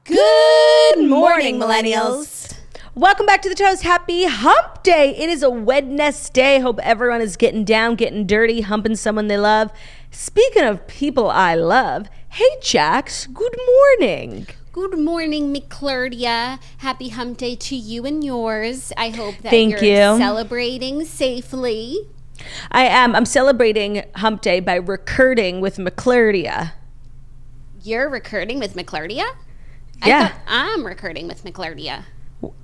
Good morning, millennials. Welcome back to the Toast. Happy hump day. It is a Wednesday. Hope everyone is getting down, getting dirty, humping someone they love. Speaking of people I love, hey, Jax, good morning. Good morning, Claudia. Happy hump day to you and yours. I hope that Thank you're you. celebrating safely. I am. I'm celebrating hump day by recording with Claudia. You're recording with Claudia? Yeah. I thought I'm recording with Claudia.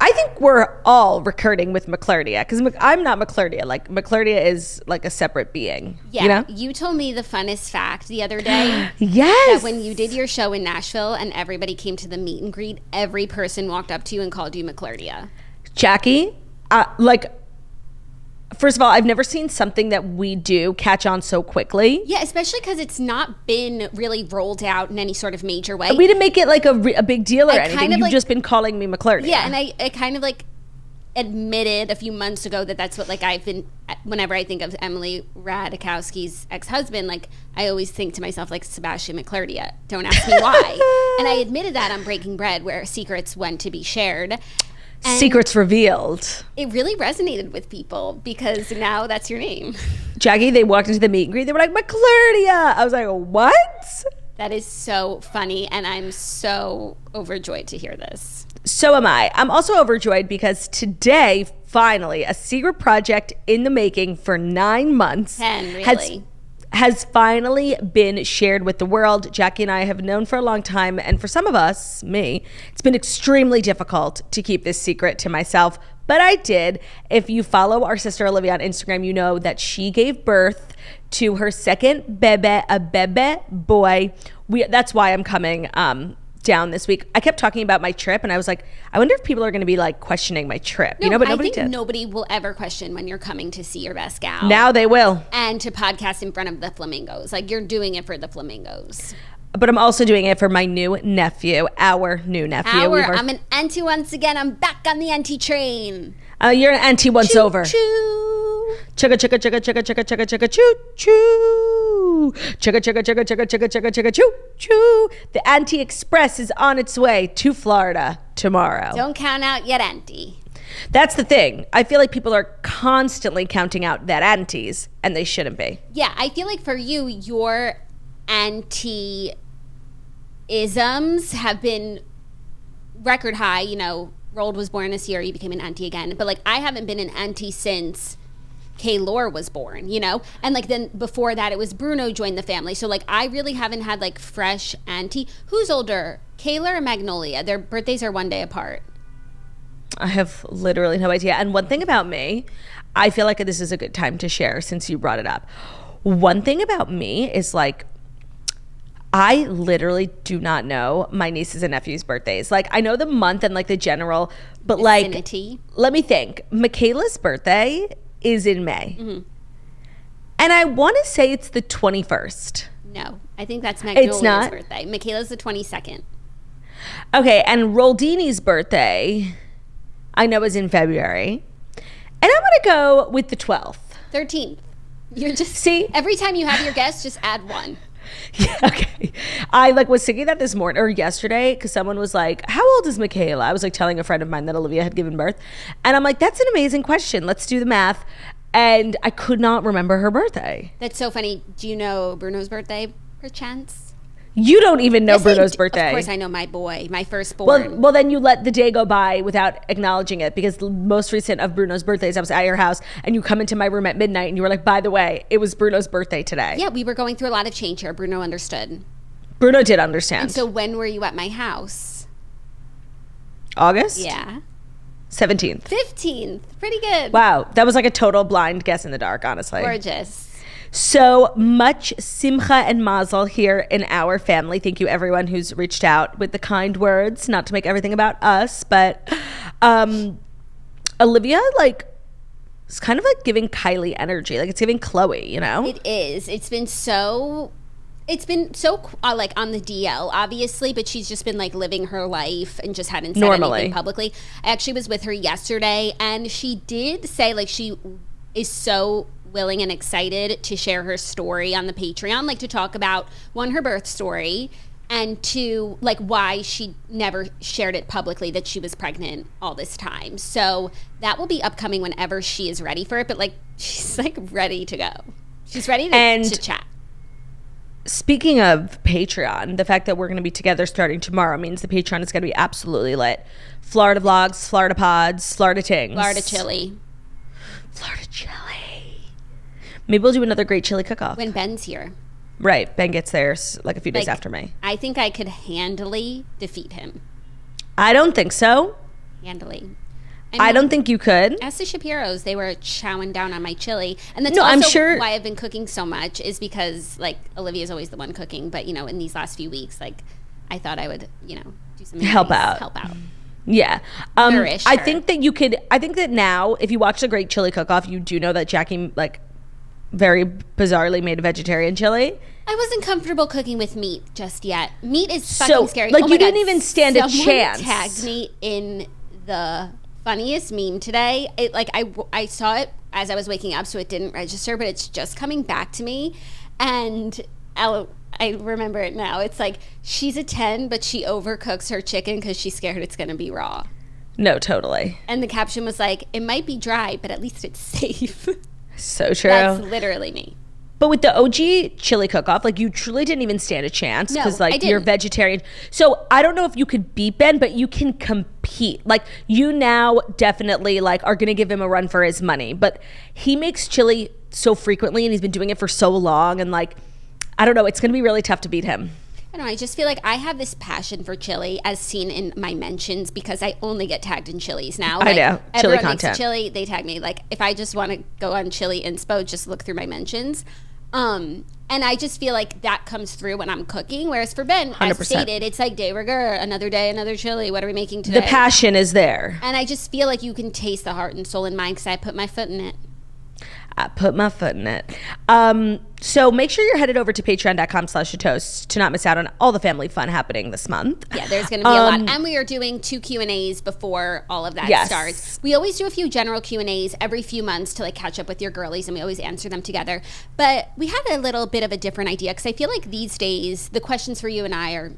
I think we're all recording with Claudia because I'm not Claudia. Like, Claudia is like a separate being. Yeah, you know? You told me the funnest fact the other day. Yes. That when you did your show in Nashville and everybody came to the meet and greet, every person walked up to you and called you Claudia. Jackie, first of all, I've never seen something that we do catch on so quickly. Yeah, especially because it's not been really rolled out in any sort of major way. We didn't make it like a big deal or anything. Kind of You've just been calling me Claudia. Yeah, and I kind of like admitted a few months ago that's what like I've been, whenever I think of Emily Ratajkowski's ex-husband, like I always think to myself like Sebastian McClardia. Don't ask me why. And I admitted that on Breaking Bread where secrets went to be shared. And secrets revealed. It really resonated with people because now that's your name. Jackie, they walked into the meet and greet. They were like, Claudia. I was like, what? That is so funny, and I'm so overjoyed to hear this. So am I. I'm also overjoyed because today, finally, a secret project in the making for 9 months 10, really. has finally been shared with the world. Jackie and I have known for a long time, and for some of us, me, it's been extremely difficult to keep this secret to myself, but I did. If you follow our sister Olivia on Instagram, you know that she gave birth to her second bebe, a bebe boy. That's why I'm coming down this week. I kept talking about my trip, and I was like, I wonder if people are going to be like questioning my trip. No, but I nobody think did. nobody will ever question when you're coming to see your best gal. Now they will. And to podcast in front of the flamingos. Like, you're doing it for the flamingos. But I'm also doing it for my new nephew, our new nephew. I'm an auntie once again. I'm back on the auntie train. You're an auntie once over. Choo. Chugga chugga chugga chugga chugga chugga chugga choo choo. Chugga chugga chugga chugga chugga chugga chugga choo choo. The Auntie Express is on its way to Florida tomorrow. Don't count out yet, auntie. That's the thing. I feel like people are constantly counting out that aunties, and they shouldn't be. Yeah, I feel like for you, your auntie-isms have been record high. You know, Rold was born this year, you became an auntie again. But like, I haven't been an auntie since Kaylor was born, you know? And like then before that, it was Bruno joined the family. So like, I really haven't had like fresh auntie. Who's older, Kaylor or Magnolia? Their birthdays are one day apart. I have literally no idea. And one thing about me, I feel like this is a good time to share since you brought it up. One thing about me is like, I literally do not know my nieces and nephews' birthdays. Like, I know the month and like the general, but Vicinity. Like, let me think. Michaela's birthday is in May. Mm-hmm. And I want to say it's the 21st. No, I think that's Magnolia's It's not? birthday. Michaela's the 22nd. Okay, and Roldini's birthday, I know, is in February. And I'm going to go with the 12th. 13th. You're just, See? every time you have your guest, just add one. Yeah, okay. I like was thinking that this morning or yesterday because someone was like, how old is Michaela? I was like telling a friend of mine that Olivia had given birth. And I'm like, that's an amazing question. Let's do the math. And I could not remember her birthday. That's so funny. Do you know Bruno's birthday, perchance? You don't even know Bruno's birthday. Of course I know my boy, my firstborn. Well, then you let the day go by without acknowledging it because the most recent of Bruno's birthdays, I was at your house and you come into my room at midnight and you were like, by the way, it was Bruno's birthday today. Yeah, we were going through a lot of change here. Bruno understood. Bruno did understand. And so when were you at my house? August? Yeah. 17th. 15th. Pretty good. Wow. That was like a total blind guess in the dark, honestly. Gorgeous. So much simcha and mazel here in our family. Thank you everyone who's reached out with the kind words, not to make everything about us, but Olivia like is kind of like giving Kylie energy. Like it's giving Chloe, you know? It is. It's been so like on the DL obviously, but she's just been like living her life and just hadn't said anything publicly. I actually was with her yesterday and she did say like she is so willing and excited to share her story on the Patreon, like to talk about her birth story and two, like why she never shared it publicly that she was pregnant all this time. So that will be upcoming whenever she is ready for it. But like she's like ready to go. She's ready to chat. Speaking of Patreon, the fact that we're going to be together starting tomorrow means the Patreon is going to be absolutely lit. Florida vlogs, Florida pods, Florida tings. Florida chili. Florida chili. Maybe we'll do another great chili cook-off. When Ben's here. Right. Ben gets there like a few days after me. I think I could handily defeat him. I don't think so. Handily. I don't think you could. As the Shapiros, they were chowing down on my chili. And that's also why I've been cooking so much is because, like, Olivia's always the one cooking. But, you know, in these last few weeks, like, I thought I would, you know, do something Help out. Yeah. Nourish I her. think that now, if you watch the Great Chili Cook-Off, you do know that Jackie, like, very bizarrely made a vegetarian chili. I wasn't comfortable cooking with meat just yet. Meat is fucking scary. Like, you didn't even stand a chance. Someone tagged me in the funniest meme today. I saw it as I was waking up, so it didn't register, but it's just coming back to me. And I remember it now. It's like, she's a 10, but she overcooks her chicken because she's scared it's going to be raw. No, totally. And the caption was like, it might be dry, but at least it's safe. So true. That's literally me. But with the OG chili cook-off, like, you truly didn't even stand a chance because, No, I like, didn't. you're vegetarian. So I don't know if you could beat Ben, but you can compete. Like, you now definitely, like, are going to give him a run for his money. But he makes chili so frequently, and he's been doing it for so long. And, like, I don't know. It's going to be really tough to beat him. I don't know. I just feel like I have this passion for chili as seen in my mentions because I only get tagged in chilies now. Like, I know. Chili everyone content. makes a chili, they tag me. Like, if I just want to go on chili inspo, just look through my mentions. And I just feel like that comes through when I'm cooking. Whereas for Ben, 100%. as stated, it's like de rigueur, another day, another chili. What are we making today? The passion is there. And I just feel like you can taste the heart and soul in mine because I put my foot in it. I put my foot in it. So make sure you're headed over to patreon.com/toast to not miss out on all the family fun happening this month. Yeah, there's going to be a lot. And we are doing 2 Q&As before all of that starts. We always do a few general Q&As every few months to like catch up with your girlies, and we always answer them together. But we had a little bit of a different idea because I feel like these days the questions for you and I are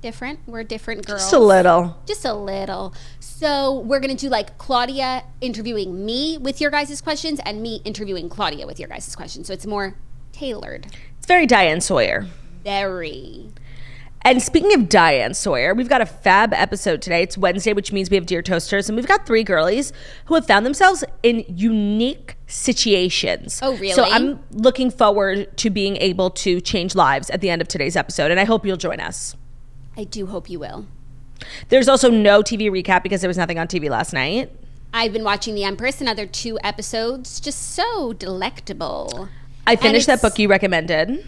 different. We're different girls. Just a little. Just a little. So we're going to do like Claudia interviewing me with your guys' questions and me interviewing Claudia with your guys' questions. So it's more tailored. It's very Diane Sawyer. Very. And speaking of Diane Sawyer, we've got a fab episode today. It's Wednesday, which means we have Dear Toasters, and we've got 3 girlies who have found themselves in unique situations. Oh, really? So I'm looking forward to being able to change lives at the end of today's episode, and I hope you'll join us. I do hope you will. There's also no TV recap because there was nothing on TV last night. I've been watching The Empress, another 2 episodes. Just so delectable. I finished that book you recommended.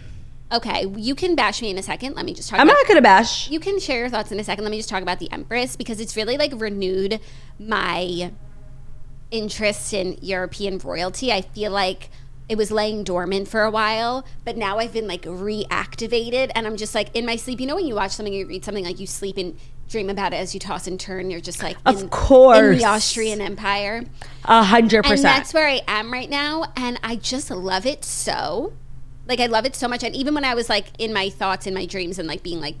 Okay, you can bash me in a second. Let me just talk I'm not going to bash. You can share your thoughts in a second. Let me just talk about The Empress because it's really like renewed my interest in European royalty. I feel like it was laying dormant for a while, but now I've been like reactivated, and I'm just like in my sleep. You know when you watch something or you read something, like you sleep and dream about it as you toss and turn. You're just like of course in the Austrian Empire. 100%. And that's where I am right now, and I just love it so. Like I love it so much, and even when I was like in my thoughts, in my dreams, and like being like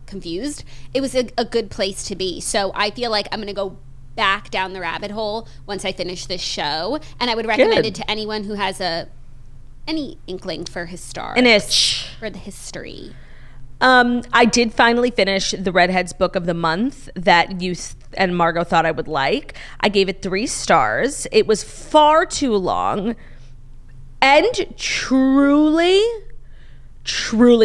confused, it was a good place to be. So I feel like I'm gonna go back down the rabbit hole once I finish this show, and I would recommend it to anyone who has any inkling for an itch for the history. I did finally finish the Redheads book of the month that you and Margot thought I would like. I gave it 3 stars. It was far too long and truly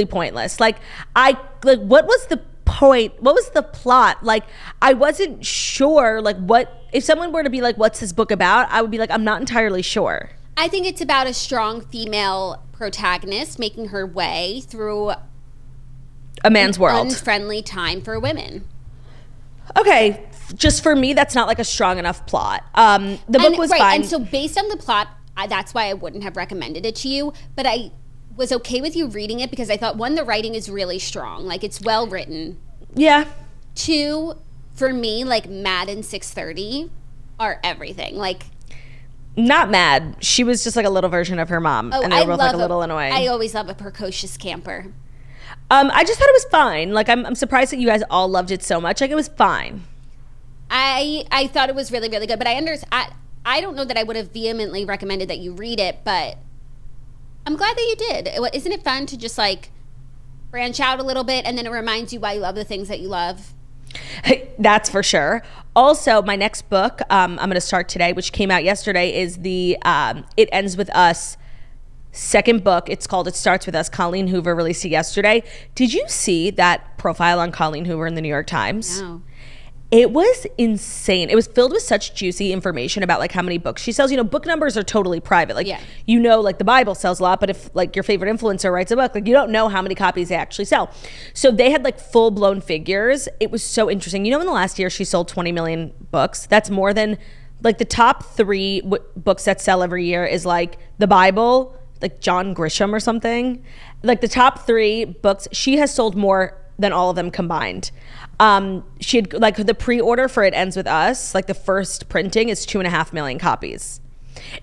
pointless. Like what was the point? What was the plot? Like, I wasn't sure, like, what if someone were to be like, what's this book about? I would be like, I'm not entirely sure. I think it's about a strong female protagonist making her way through a man's world. Unfriendly time for women. Okay, just for me, that's not like a strong enough plot. The book was fine. And so based on the plot, that's why I wouldn't have recommended it to you, but I was okay with you reading it because I thought, 1, the writing is really strong. Like, it's well written. Yeah. 2, for me, like, Mad and 6:30 are everything. Like, not Mad. She was just like a little version of her mom. And they were both like a little annoying. I always love a precocious camper. I just thought it was fine. Like, I'm surprised that you guys all loved it so much. Like, it was fine. I thought it was really, really good, but I don't know that I would have vehemently recommended that you read it, but I'm glad that you did. Isn't it fun to just like branch out a little bit, and then it reminds you why you love the things that you love? That's for sure. Also, my next book, I'm going to start today, which came out yesterday, is the It Ends With Us second book. It's called It Starts With Us. Colleen Hoover released it yesterday. Did you see that profile on Colleen Hoover in the New York Times? No. It was insane. It was filled with such juicy information about like how many books she sells. You know, book numbers are totally private. Like, you know, like the Bible sells a lot, but if like your favorite influencer writes a book, like you don't know how many copies they actually sell. So they had like full blown figures. It was so interesting. You know, in the last year, she sold 20 million books. That's more than like the top three books that sell every year is like the Bible, like John Grisham or something. Like the top three books, she has sold more than all of them combined. She had like the pre-order for It Ends With Us, like the first printing is 2.5 million copies.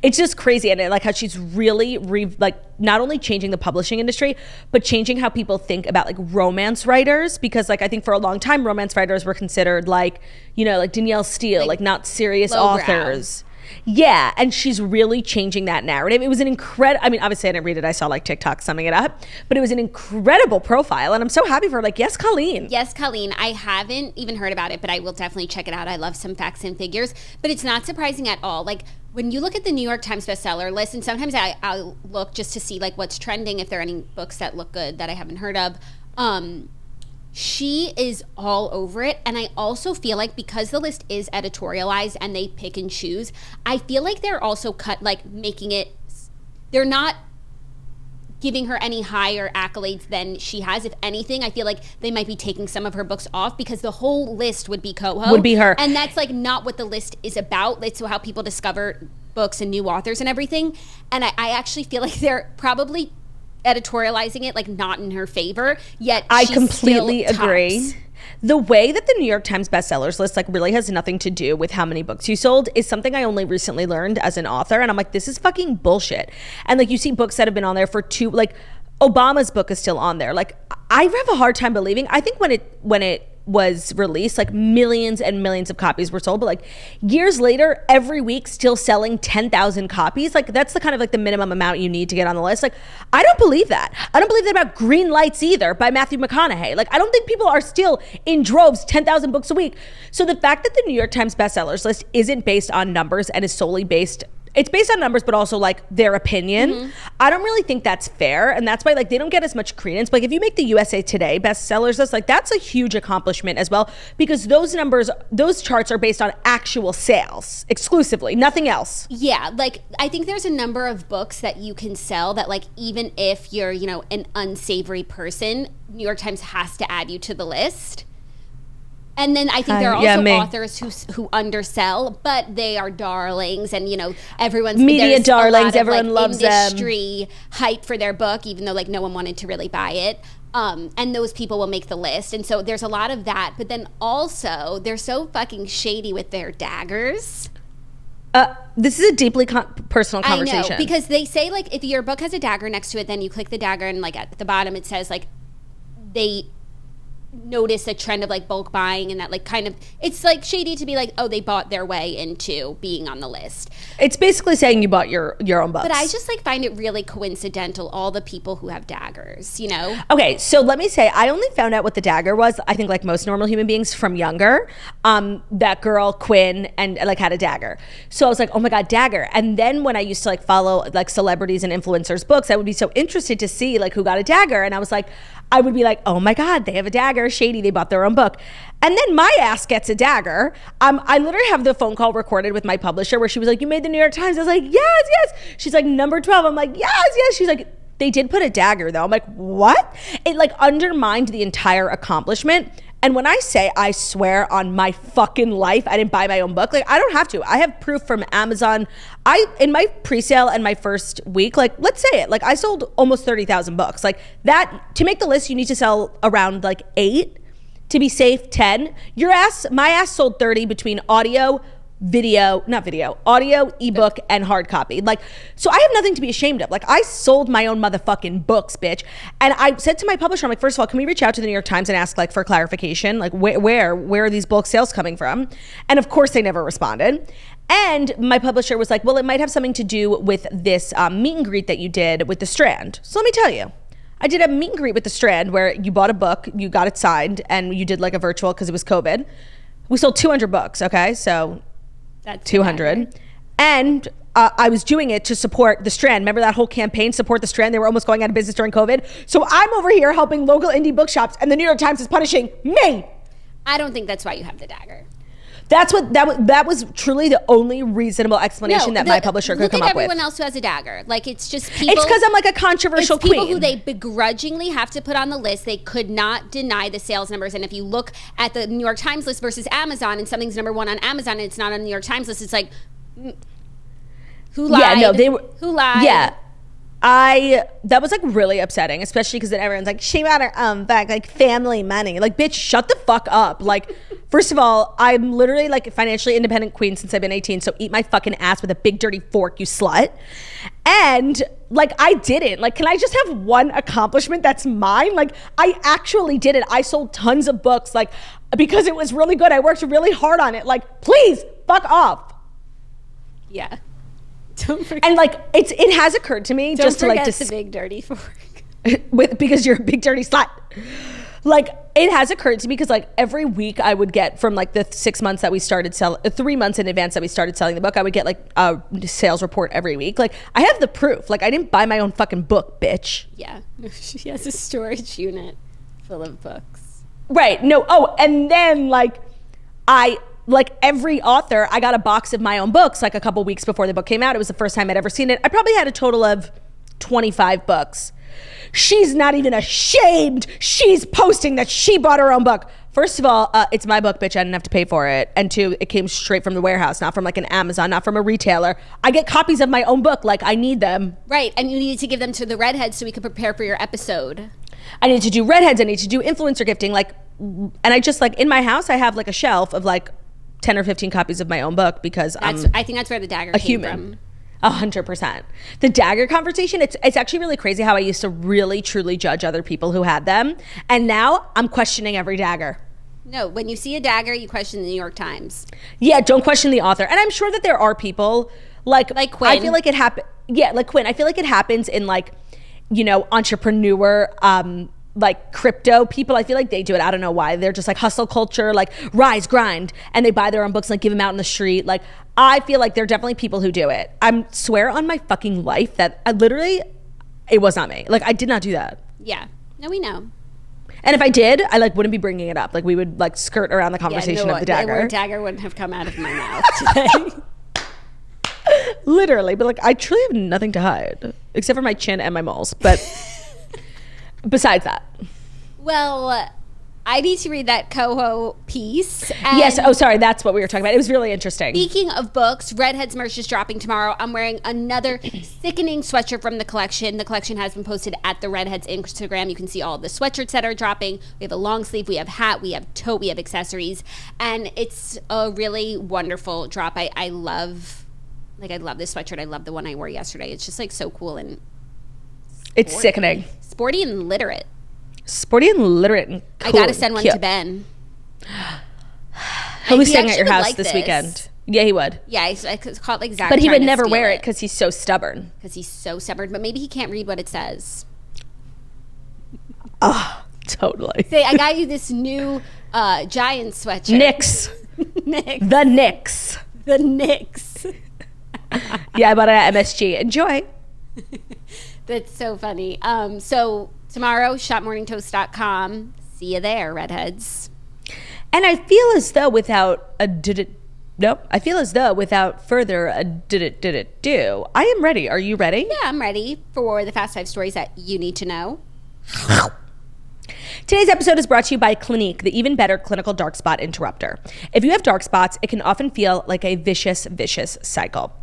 It's just crazy. And like how she's really like not only changing the publishing industry, but changing how people think about like romance writers, because like I think for a long time romance writers were considered like, you know, like Danielle Steele, like not serious authors. Yeah, and she's really changing that narrative. It was an incredible, I mean, obviously I didn't read it. I saw like TikTok summing it up, but it was an incredible profile. And I'm so happy for her. Like, yes, Colleen. Yes, Colleen. I haven't even heard about it, but I will definitely check it out. I love some facts and figures, but it's not surprising at all. Like when you look at the New York Times bestseller list, and sometimes I'll look just to see like what's trending, if there are any books that look good that I haven't heard of. She is all over it. And I also feel like because the list is editorialized and they pick and choose, I feel like they're also making it, they're not giving her any higher accolades than she has. If anything, I feel like they might be taking some of her books off, because the whole list would be Coho. Would be her. And that's like not what the list is about. It's how people discover books and new authors and everything. And I actually feel like they're probably editorializing it like not in her favor, yet I completely agree. The way that the New York Times bestsellers list like really has nothing to do with how many books you sold is something I only recently learned as an author, and I'm like, this is fucking bullshit. And like you see books that have been on there for like Obama's book is still on there. Like I have a hard time believing. I think when it was released, like millions and millions of copies were sold, but like years later, every week still selling 10,000 copies. Like that's the kind of like the minimum amount you need to get on the list. Like I don't believe that. I don't believe that about Green Lights either by Matthew McConaughey. Like I don't think people are still in droves 10,000 books a week. So the fact that the New York Times bestsellers list isn't based on numbers and is solely based, it's based on numbers, but also like their opinion. Mm-hmm. I don't really think that's fair. And that's why like they don't get as much credence. But like if you make the USA Today bestsellers list, like that's a huge accomplishment as well, because those numbers, those charts are based on actual sales exclusively, nothing else. Yeah. Like I think there's a number of books that you can sell that like, even if you're, you know, an unsavory person, New York Times has to add you to the list. And then I think there are also authors who undersell, but they are darlings, and you know everyone's media darlings. Everyone loves industry hype for their book, even though like no one wanted to really buy it. And those people will make the list, and so there's a lot of that. But then also they're so fucking shady with their daggers. This is a deeply personal conversation. I know, because they say like if your book has a dagger next to it, then you click the dagger, and like at the bottom it says like they notice a trend of like bulk buying, and that like kind of, it's like shady to be like, oh, they bought their way into being on the list. It's basically saying you bought your own books. But I just like find it really coincidental, all the people who have daggers, you know? Okay, so let me say, I only found out what the dagger was, I think like most normal human beings, from Younger. That girl Quinn and like had a dagger. So I was like, oh my God, dagger. And then when I used to like follow like celebrities and influencers' books, I would be so interested to see like who got a dagger. And I was like, I would be like, oh my God, they have a dagger, shady, they bought their own book. And then my ass gets a dagger. I literally have the phone call recorded with my publisher where she was like, you made the New York Times. I was like, yes. She's like, number 12. I'm like, yes. She's like, they did put a dagger though. I'm like, what? It like undermined the entire accomplishment. And when I say, I swear on my fucking life, I didn't buy my own book. Like, I don't have to. I have proof from Amazon. In my pre-sale and my first week, like, let's say it, like I sold almost 30,000 books. Like that, to make the list, you need to sell around like 8. To be safe, 10. My ass sold 30 between audio, audio, ebook, and hard copy. Like, so I have nothing to be ashamed of. Like, I sold my own motherfucking books, bitch. And I said to my publisher, I'm like, first of all, can we reach out to the New York Times and ask like for clarification? Like, where are these bulk sales coming from? And of course they never responded. And my publisher was like, well, it might have something to do with this meet and greet that you did with The Strand. So let me tell you. I did a meet and greet with The Strand where you bought a book, you got it signed, and you did like a virtual because it was COVID. We sold 200 books, okay? So that's 200. And I was doing it to support The Strand. Remember that whole campaign, Support The Strand? They were almost going out of business during COVID. So I'm over here helping local indie bookshops, and the New York Times is punishing me. I don't think that's why you have the Dagger. That was truly the only reasonable explanation that my publisher could come up with. Look at everyone else who has a Dagger. Like, it's just people. It's because I'm like a controversial queen. People who they begrudgingly have to put on the list. They could not deny the sales numbers. And if you look at the New York Times list versus Amazon, and something's number one on Amazon and it's not on the New York Times list, it's like, who lied? Yeah, no, they were. Who lied? Yeah. That was like really upsetting, especially because then everyone's like, she got her back, like family money. Like, bitch, shut the fuck up. Like, first of all, I'm literally like a financially independent queen since I've been 18. So eat my fucking ass with a big dirty fork, you slut. And like, I didn't. Like, can I just have one accomplishment that's mine? Like, I actually did it. I sold tons of books, like, because it was really good. I worked really hard on it. Like, please fuck off. Yeah. Don't forget. And like it has occurred to me just to like the big dirty fork because you're a big dirty slut. Like, it has occurred to me because like every week I would get from like the 6 months that we started 3 months in advance that we started selling the book, I would get like a sales report every week. Like, I have the proof. Like, I didn't buy my own fucking book, bitch. Yeah, she has a storage unit full of books. Right. No. Oh, and then like like every author, I got a box of my own books like a couple weeks before the book came out. It was the first time I'd ever seen it. I probably had a total of 25 books. She's not even ashamed. She's posting that she bought her own book. First of all, it's my book, bitch. I didn't have to pay for it. And two, it came straight from the warehouse, not from like an Amazon, not from a retailer. I get copies of my own book like I need them. Right, and you needed to give them to the redheads so we could prepare for your episode. I need to do redheads. I need to do influencer gifting. Like, and I just like, in my house, I have like a shelf of like 10 or 15 copies of my own book because I think that's where the Dagger came from. 100%. The Dagger conversation, it's actually really crazy how I used to really truly judge other people who had them, and now I'm questioning every Dagger. No, when you see a Dagger, you question the New York Times. Yeah, don't question the author. And I'm sure that there are people like Quinn. I feel like it happens. Yeah, like Quinn. I feel like it happens in like, you know, entrepreneur like crypto people. I feel like they do it. I don't know why. They're just like hustle culture, like rise, grind, and they buy their own books and like give them out in the street. Like, I feel like there are definitely people who do it. I swear on my fucking life that it was not me. Like, I did not do that. Yeah. No, we know. And if I did, I like wouldn't be bringing it up. Like, we would like skirt around the conversation of the Dagger. The word Dagger wouldn't have come out of my mouth today. Literally, but like I truly have nothing to hide except for my chin and my moles. But besides that. Well, I need to read that Coho piece. Yes. Oh, sorry. That's what we were talking about. It was really interesting. Speaking of books, Redheads merch is dropping tomorrow. I'm wearing another sickening sweatshirt from the collection. The collection has been posted at the Redheads Instagram. You can see all the sweatshirts that are dropping. We have a long sleeve, we have hat, we have tote, we have accessories. And it's a really wonderful drop. I love this sweatshirt. I love the one I wore yesterday. It's just like so cool and it's sickening. Sporty and literate. Sporty and literate and cool. I gotta send one to Ben. He'll be staying at your house this weekend. Yeah, he would. Yeah, I caught like Zach. But he would never wear it because he's so stubborn. But maybe he can't read what it says. Oh, totally. Say, I got you this new Giants sweatshirt. Knicks. The Knicks. The Knicks. Yeah, I bought it at MSG. Enjoy. That's so funny. So tomorrow, shopmorningtoast.com. See you there, redheads. And I feel as though without further ado, I am ready. Are you ready? Yeah, I'm ready for the Fast 5 stories that you need to know. Today's episode is brought to you by Clinique, the even better clinical dark spot interrupter. If you have dark spots, it can often feel like a vicious cycle.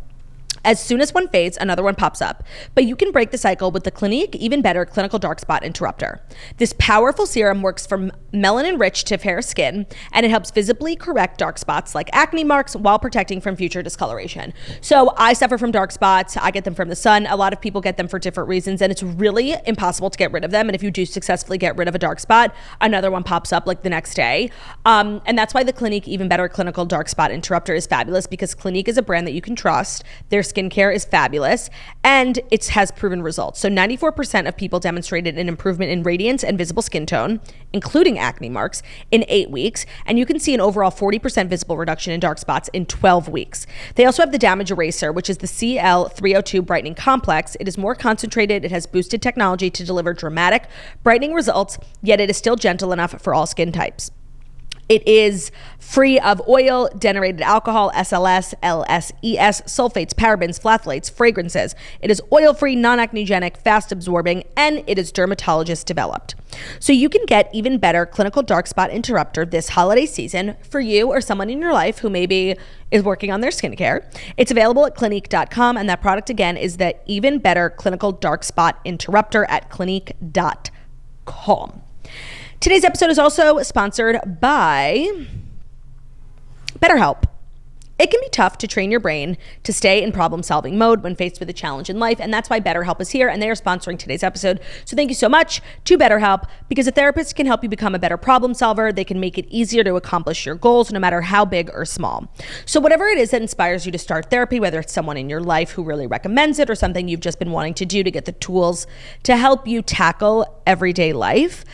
As soon as one fades, another one pops up. But you can break the cycle with the Clinique Even Better Clinical Dark Spot Interrupter. This powerful serum works from melanin-rich to fair skin, and it helps visibly correct dark spots like acne marks while protecting from future discoloration. So I suffer from dark spots. I get them from the sun. A lot of people get them for different reasons, and it's really impossible to get rid of them. And if you do successfully get rid of a dark spot, another one pops up like the next day. And that's why the Clinique Even Better Clinical Dark Spot Interrupter is fabulous, because Clinique is a brand that you can trust. Their skincare is fabulous, and it has proven results. So 94% of people demonstrated an improvement in radiance and visible skin tone, including acne marks, in 8 weeks. And you can see an overall 40% visible reduction in dark spots in 12 weeks. They also have the Damage Eraser, which is the CL302 Brightening Complex. It is more concentrated. It has boosted technology to deliver dramatic brightening results, yet it is still gentle enough for all skin types. It is free of oil, generated alcohol, SLS, LSES, sulfates, parabens, phthalates, fragrances. It is oil-free, non-acnegenic, fast-absorbing, and it is dermatologist developed. So you can get Even Better Clinical Dark Spot Interrupter this holiday season for you or someone in your life who maybe is working on their skincare. It's available at Clinique.com, and that product again is the Even Better Clinical Dark Spot Interrupter at Clinique.com. Today's episode is also sponsored by BetterHelp. It can be tough to train your brain to stay in problem-solving mode when faced with a challenge in life, and that's why BetterHelp is here, and they are sponsoring today's episode. So thank you so much to BetterHelp, because a therapist can help you become a better problem solver. They can make it easier to accomplish your goals, no matter how big or small. So whatever it is that inspires you to start therapy, whether it's someone in your life who really recommends it or something you've just been wanting to do to get the tools to help you tackle everyday life,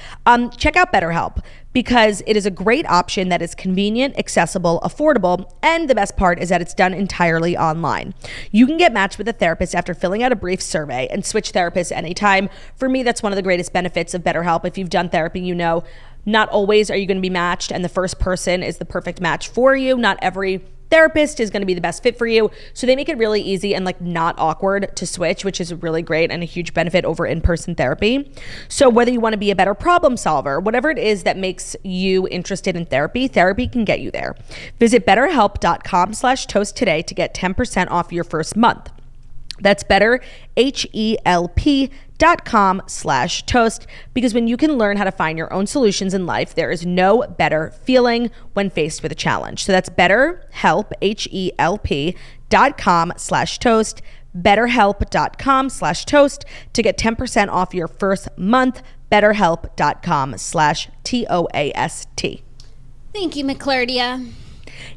check out BetterHelp, because it is a great option that is convenient, accessible, affordable, and the best part is that it's done entirely online. You can get matched with a therapist after filling out a brief survey and switch therapists anytime. For me, that's one of the greatest benefits of BetterHelp. If you've done therapy, you know not always are you going to be matched and the first person is the perfect match for you. Not every therapist is going to be the best fit for you. So they make it really easy and not awkward to switch, which is really great and a huge benefit over in-person therapy. So whether you want to be a better problem solver, whatever it is that makes you interested in therapy, therapy can get you there. Visit betterhelp.com/toast today to get 10% off your first month. That's betterhelp.com/toast, because when you can learn how to find your own solutions in life, there is no better feeling when faced with a challenge. So that's betterhelp, HELP.com/toast, betterhelp.com/toast to get 10% off your first month, betterhelp.com/TOAST. Thank you, Claudia.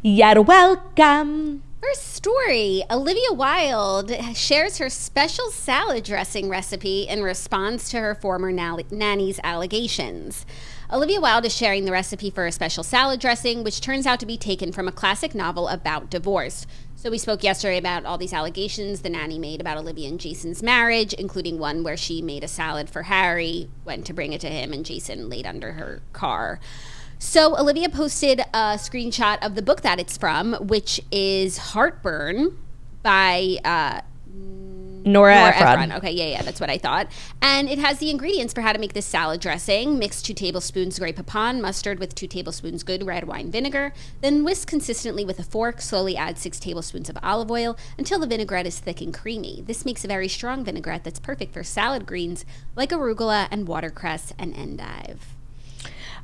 You're welcome. First story, Olivia Wilde shares her special salad dressing recipe in response to her former nanny's allegations. Olivia Wilde is sharing the recipe for a special salad dressing, which turns out to be taken from a classic novel about divorce. So we spoke yesterday about all these allegations the nanny made about Olivia and Jason's marriage, including one where she made a salad for Harry, went to bring it to him, and Jason laid under her car. So Olivia posted a screenshot of the book that it's from, which is Heartburn by Nora Ephron. Okay, yeah, that's what I thought. And it has the ingredients for how to make this salad dressing. Mix 2 tablespoons Grey Poupon mustard with 2 tablespoons good red wine vinegar. Then whisk consistently with a fork. Slowly add 6 tablespoons of olive oil until the vinaigrette is thick and creamy. This makes a very strong vinaigrette that's perfect for salad greens like arugula and watercress and endive.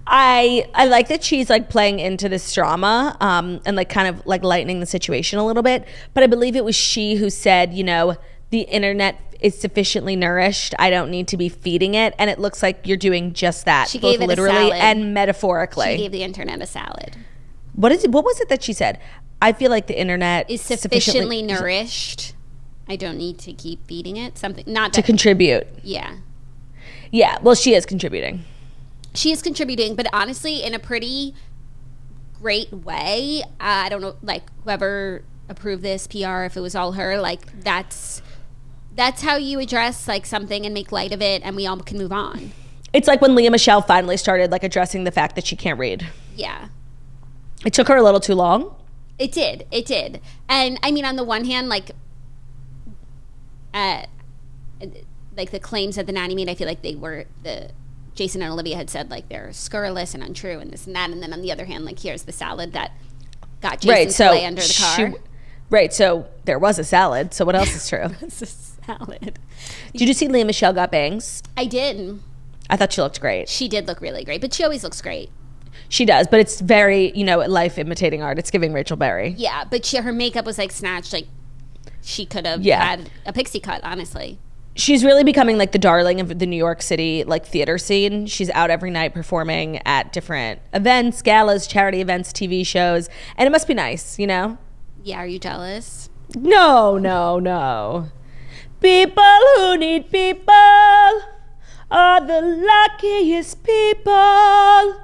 I like that she's playing into this drama and kind of lightening the situation a little bit. But I believe it was she who said, the internet is sufficiently nourished. I don't need to be feeding it. And it looks like you're doing just that, she both gave it literally and metaphorically. She gave the internet a salad. What was it that she said? I feel like the internet is sufficiently nourished. I don't need to keep feeding it. Something not to contribute. Yeah. Yeah. Well, she is contributing. She is contributing, but honestly, in a pretty great way. I don't know, whoever approved this PR, if it was all her, that's how you address something and make light of it, and we all can move on. It's like when Leah Michelle finally started addressing the fact that she can't read. Yeah. It took her a little too long. It did. And I mean, on the one hand, the claims that the nanny made, I feel like they were Jason and Olivia had said they're scurrilous and untrue and this and that, and then on the other hand, here's the salad that got Jason to lay under the car. Right, so there was a salad. So what else is true? It's a salad. Did you see Lea Michele got bangs? I did. I thought she looked great. She did look really great, but she always looks great. She does, but it's very, life imitating art. It's giving Rachel Berry. Yeah, but her makeup was like snatched. Like she could have had a pixie cut, honestly. She's really becoming like the darling of the New York City like theater scene. She's out every night performing at different events, galas, charity events, TV shows, and it must be nice, Yeah, are you jealous? No. People who need people are the luckiest people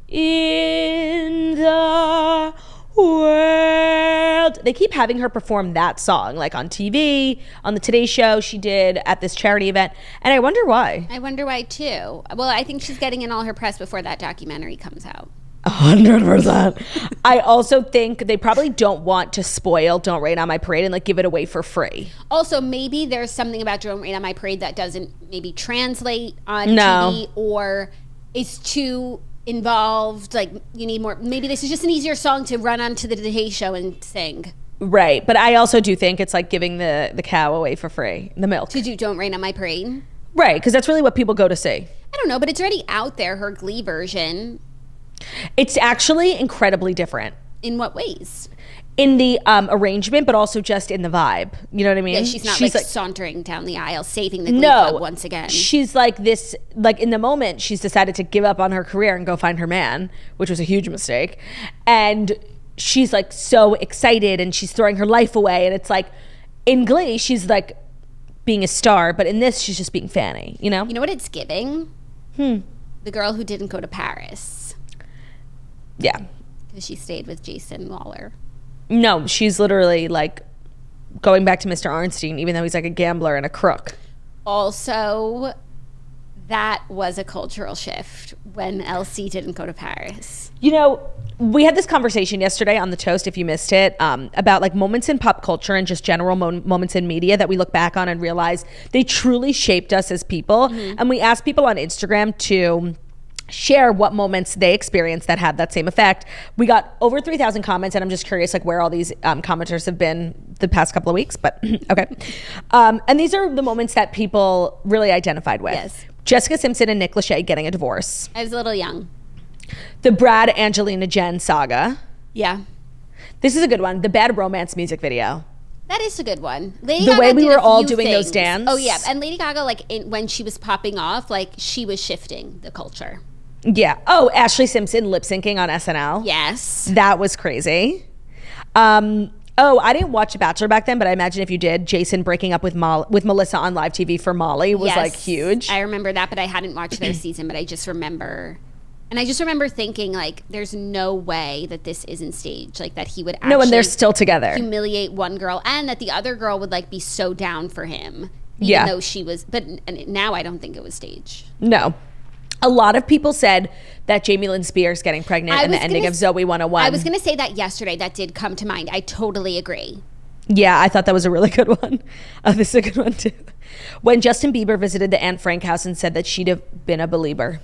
in the world. They keep having her perform that song, like on TV, on the Today Show. She did at this charity event, and I wonder why. I wonder why too. Well, I think she's getting in all her press before that documentary comes out. 100%. I also think they probably don't want to spoil Don't Rain on My Parade and like give it away for free. Also, maybe there's something about Don't Rain on My Parade that doesn't maybe translate on TV, or is too involved. Like you need more. Maybe this is just an easier song to run onto the Today Show and sing. Right, but I also do think it's like giving the cow away for free, the milk. To do Don't Rain on My Parade. Right, because that's really what people go to see. I don't know, but it's already out there. Her Glee version. It's actually incredibly different. In what ways? In the arrangement, but also just in the vibe. You know what I mean? Yeah, she's not like sauntering down the aisle, saving the Glee Club once again. She's like this, like in the moment, she's decided to give up on her career and go find her man, which was a huge mistake. And she's like so excited and she's throwing her life away. And it's like, in Glee, she's like being a star, but in this, she's just being Fanny, You know what it's giving? The girl who didn't go to Paris. Yeah. Because she stayed with Jason Waller. No, she's literally like going back to Mr. Arnstein, even though he's like a gambler and a crook. Also, that was a cultural shift when LC didn't go to Paris. We had this conversation yesterday on The Toast, if you missed it, about like moments in pop culture and just general moments in media that we look back on and realize they truly shaped us as people. Mm-hmm. And we asked people on Instagram to share what moments they experienced that had that same effect. We got over 3,000 comments, and I'm just curious like where all these commenters have been the past couple of weeks, but okay. And these are the moments that people really identified with. Yes. Jessica Simpson and Nick Lachey getting a divorce. I was a little young. The Brad, Angelina, Jen saga. Yeah. This is a good one. The Bad Romance music video. That is a good one. The way we were all doing those dance. Oh yeah, and Lady Gaga, like when she was popping off, like she was shifting the culture. Yeah. Oh, Ashley Simpson lip syncing on SNL. Yes. That was crazy. I didn't watch The Bachelor back then, but I imagine if you did, Jason breaking up with Melissa on live TV for Molly was like huge. I remember that, but I hadn't watched their season, but I just remember. And I just remember thinking, like, there's no way that this isn't staged. Like, that he would actually... No, and they're still together. ...humiliate one girl, and that the other girl would, like, be so down for him. Even though she was... But now I don't think it was staged. No. A lot of people said that Jamie Lynn Spears getting pregnant and the ending of Zoe 101. I was going to say that yesterday. That did come to mind. I totally agree. Yeah, I thought that was a really good one. This is a good one, too. When Justin Bieber visited the Anne Frank house and said that she'd have been a believer.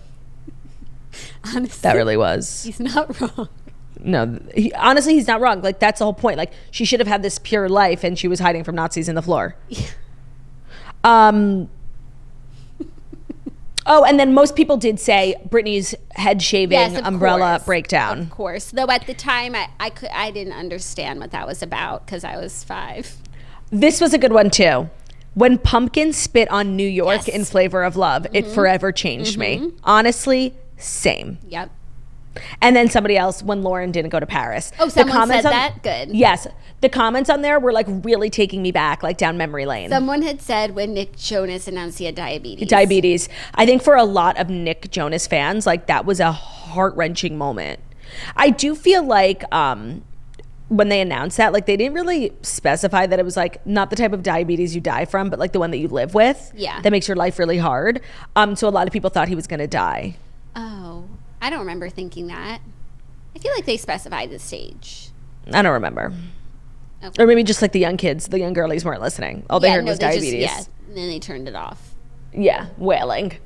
Honestly, that really was. He's not wrong. No, honestly, he's not wrong. Like, that's the whole point. Like, she should have had this pure life and she was hiding from Nazis in the floor. Yeah. Oh, and then most people did say Britney's head shaving umbrella breakdown. Of course. Though at the time, I didn't understand what that was about because I was 5. This was a good one, too. When Pumpkin spit on New York in Flavor of Love, it forever changed me. Honestly, same. Yep. And then somebody else, when Lauren didn't go to Paris. Oh, someone said that? Good. Yes. The comments on there were like really taking me back, like down memory lane. Someone had said when Nick Jonas announced he had diabetes. Diabetes. I think for a lot of Nick Jonas fans, like that was a heart-wrenching moment. I do feel like when they announced that, like they didn't really specify that it was like not the type of diabetes you die from, but like the one that you live with. Yeah. That makes your life really hard. So a lot of people thought he was going to die. Oh, I don't remember thinking that. I feel like they specified the stage. I don't remember. Okay. Or maybe just like the young kids, the young girlies weren't listening. All they heard was diabetes. And then they turned it off. Yeah, wailing.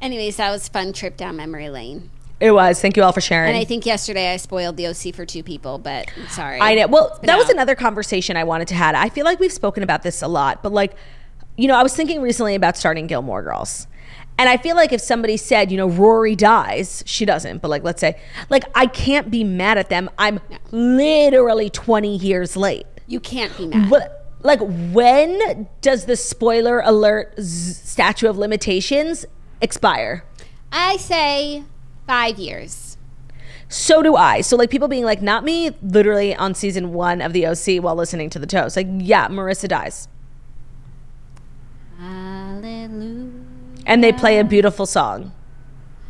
Anyways, that was a fun trip down memory lane. It was. Thank you all for sharing. And I think yesterday I spoiled the OC for 2 people, but I'm sorry. I know. Well, that was another conversation I wanted to have. I feel like we've spoken about this a lot, but like, you know, I was thinking recently about starting Gilmore Girls. And I feel like if somebody said, you know, Rory dies, she doesn't, but like, let's say, like, I can't be mad at them. I'm literally 20 years late. You can't be mad. But like, when does the spoiler alert statute of limitations expire? I say 5 years. So do I. So like people being like, not me, literally on season 1 of the OC while listening to the toast. Like, yeah, Marissa dies. Hallelujah. And they play a beautiful song.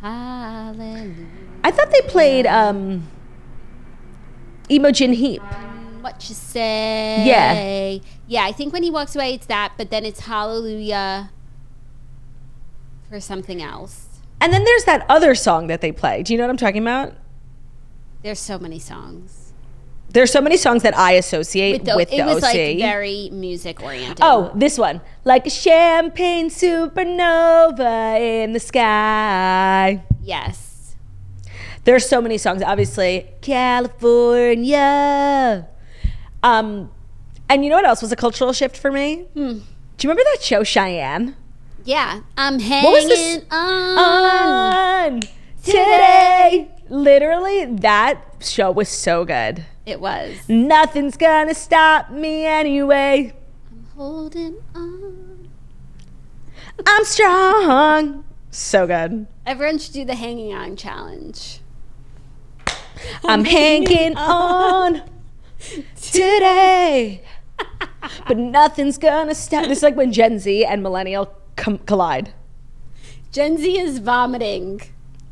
Hallelujah. I thought they played Imogen Heap. What you say? Yeah. Yeah, I think when he walks away, it's that, but then it's Hallelujah for something else. And then there's that other song that they play. Do you know what I'm talking about? There's so many songs. There's so many songs that I associate with the it was OC. like very music oriented. Oh, this one. Like a champagne supernova in the sky. Yes. There's so many songs. Obviously, California. And you know what else was a cultural shift for me? Do you remember that show Cheyenne? Yeah. I'm What was this? hanging on Today. Literally, that show was so good. It was. Nothing's gonna stop me anyway. I'm holding on. I'm strong. So good. Everyone should do the hanging on challenge. I'm hanging on today. But nothing's gonna stop. This is like when Gen Z and millennial collide. Gen Z is vomiting.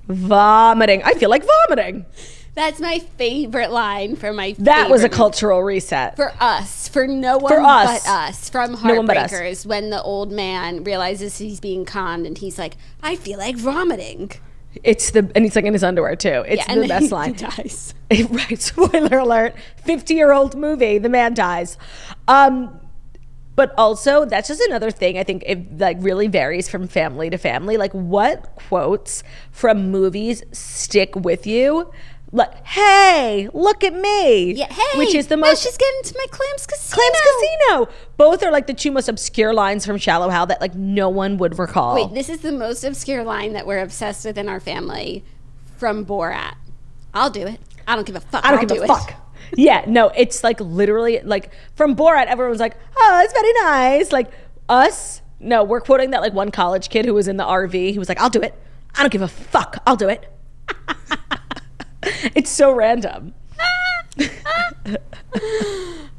Vomiting. I feel like vomiting. That's my favorite line for my That was a favorite cultural reset. for us, for no one For us. but us, from No one but us. Heartbreakers, when the old man realizes he's being conned and he's like, I feel like vomiting. And he's like in his underwear too. It's and the then best he line. dies. Right, spoiler alert, 50-year-old movie, the man dies. But also, that's just another thing. I think it like really varies from family to family. Like, what quotes from movies stick with you? Like, hey, look at me. Yeah, hey, which is the now most. she's getting to my Clams Casino. Clams Casino. Both are like the 2 most obscure lines from Shallow Hal that like no one would recall. Wait, this is the most obscure line that we're obsessed with in our family from Borat. I'll do it. I don't give a fuck. I don't give a fuck. Yeah, no, it's like literally like from Borat, everyone's like, oh, it's very nice. Like us, no, we're quoting that like one college kid who was in the RV. He was like, I'll do it. I don't give a fuck. I'll do it. It's so random.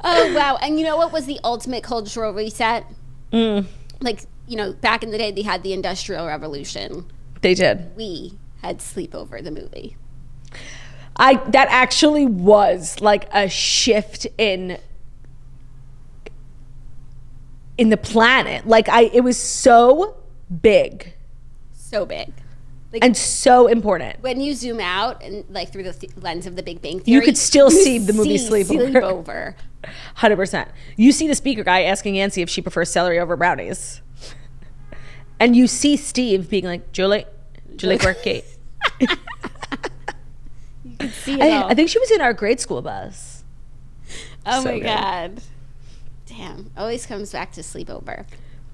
Oh, wow. And you know what was the ultimate cultural reset? Like, you know, back in the day, they had the Industrial Revolution. They did. We had Sleepover, the movie. That actually was like a shift in the planet. Like it was so big. So big. Like, and so important. When you zoom out and like through the lens of the Big Bang Theory, you could still see the movie Sleepover. 100%. You see the speaker guy asking Nancy if she prefers celery over brownies. And you see Steve being like, Julie Quirky. You could see it all. I think she was in our grade school bus. Oh So my good. God. Damn. Always comes back to Sleepover.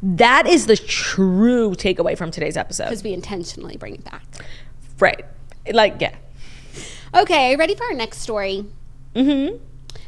That is the true takeaway from today's episode. Because we intentionally bring it back. Right. Like, yeah. Okay, ready for our next story? Mm-hmm.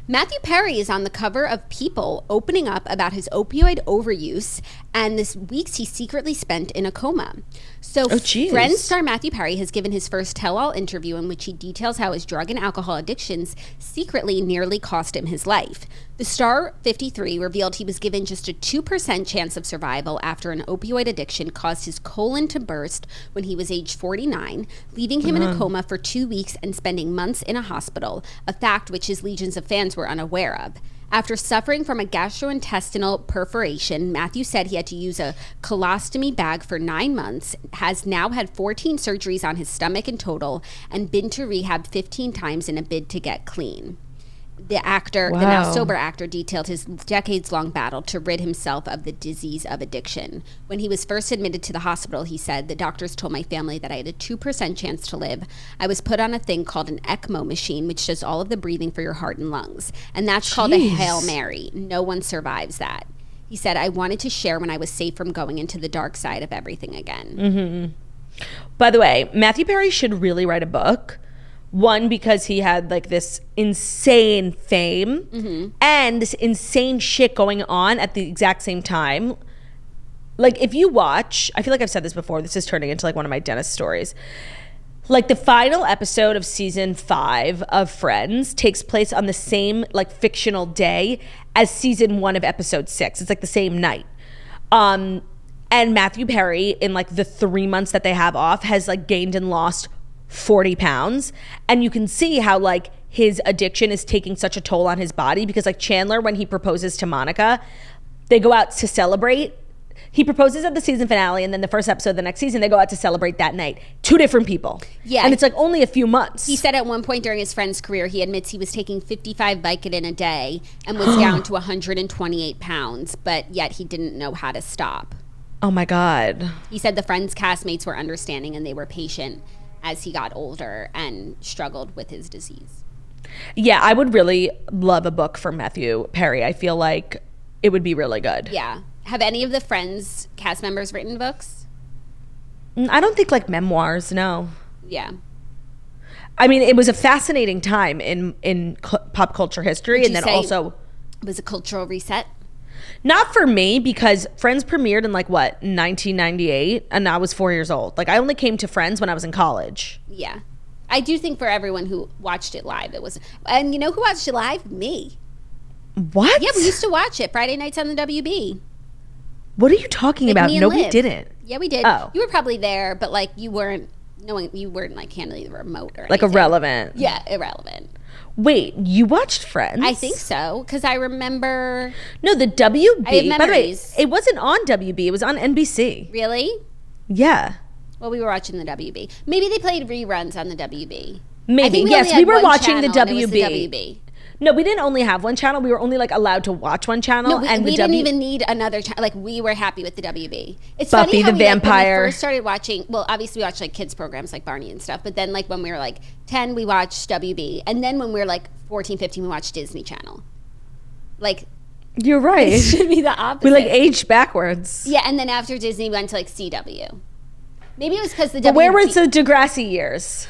Matthew Perry is on the cover of People opening up about his opioid overuse and this weeks he secretly spent in a coma. So Friends star Matthew Perry has given his first tell-all interview in which he details how his drug and alcohol addictions secretly nearly cost him his life. The star, 53, revealed he was given just a 2% chance of survival after an opioid addiction caused his colon to burst when he was age 49, leaving him in a coma for 2 weeks and spending months in a hospital, a fact which his legions of fans were unaware of. After suffering from a gastrointestinal perforation, Matthew said he had to use a colostomy bag for 9 months, has now had 14 surgeries on his stomach in total, and been to rehab 15 times in a bid to get clean. the actor, the now sober actor, detailed his decades-long battle to rid himself of the disease of addiction. When he was first admitted to the hospital, he said, "The doctors told my family that I had a 2% chance to live. I was put on a thing called an ECMO machine, which does all of the breathing for your heart and lungs. And that's called a Hail Mary. No one survives that." He said, "I wanted to share when I was safe from going into the dark side of everything again." Mm-hmm. By the way, Matthew Perry should really write a book. One, because he had like this insane fame and this insane shit going on at the exact same time. Like if you watch, I feel like I've said this before, this is turning into like one of my dentist stories. Like the final episode of season 5 of Friends takes place on the same like fictional day as season 1 of episode 6. It's like the same night. And Matthew Perry, in like the 3 months that they have off, has like gained and lost 40 pounds. And you can see how like his addiction is taking such a toll on his body, because like Chandler, when he proposes to Monica, they go out to celebrate. He proposes at the season finale, and then the first episode of the next season, they go out to celebrate that night. 2 different people. Yeah. And it's like only a few months. He said at one point during his friend's career, he admits he was taking 55 Vicodin a day and was down to 128 pounds, but yet he didn't know how to stop. Oh my God. He said the Friends castmates were understanding and they were patient as he got older and struggled with his disease. Yeah, I would really love a book from Matthew Perry. I feel like it would be really good. Yeah. Have any of the Friends cast members written books? I don't think like memoirs, no. Yeah. I mean, it was a fascinating time in pop culture history. And then also... It was a cultural reset? Not for me, because Friends premiered in like what, 1998, and I was 4 years old. Like I only came to Friends when I was in college. Yeah. I do think for everyone who watched it live, it was... And you know who watched it live? Me. What? Yeah, we used to watch it Friday nights on the WB. What are you talking about? No, we didn't. Yeah, we did. Oh. You were probably there, but like you weren't like handling the remote or anything. Like irrelevant. Yeah, irrelevant. Wait, you watched Friends? I think so, because I remember... No, the WB. I have memories. By the way, it wasn't on WB. It was on NBC. Really? Yeah. Well, we were watching the WB. Maybe they played reruns on the WB. Maybe. Yes, we were watching the WB. No, we didn't only have one channel. We were only like allowed to watch one channel. No, we didn't even need another channel. Like we were happy with the WB. It's Buffy funny how the Vampire. When we first started watching, well, obviously we watched like kids programs like Barney and stuff. But then like when we were like 10, we watched WB. And then when we were like 14, 15, we watched Disney Channel. Like... You're right. It should be the opposite. We like aged backwards. Yeah, and then after Disney, we went to like CW. Maybe it was because the WB... But where was the Degrassi years?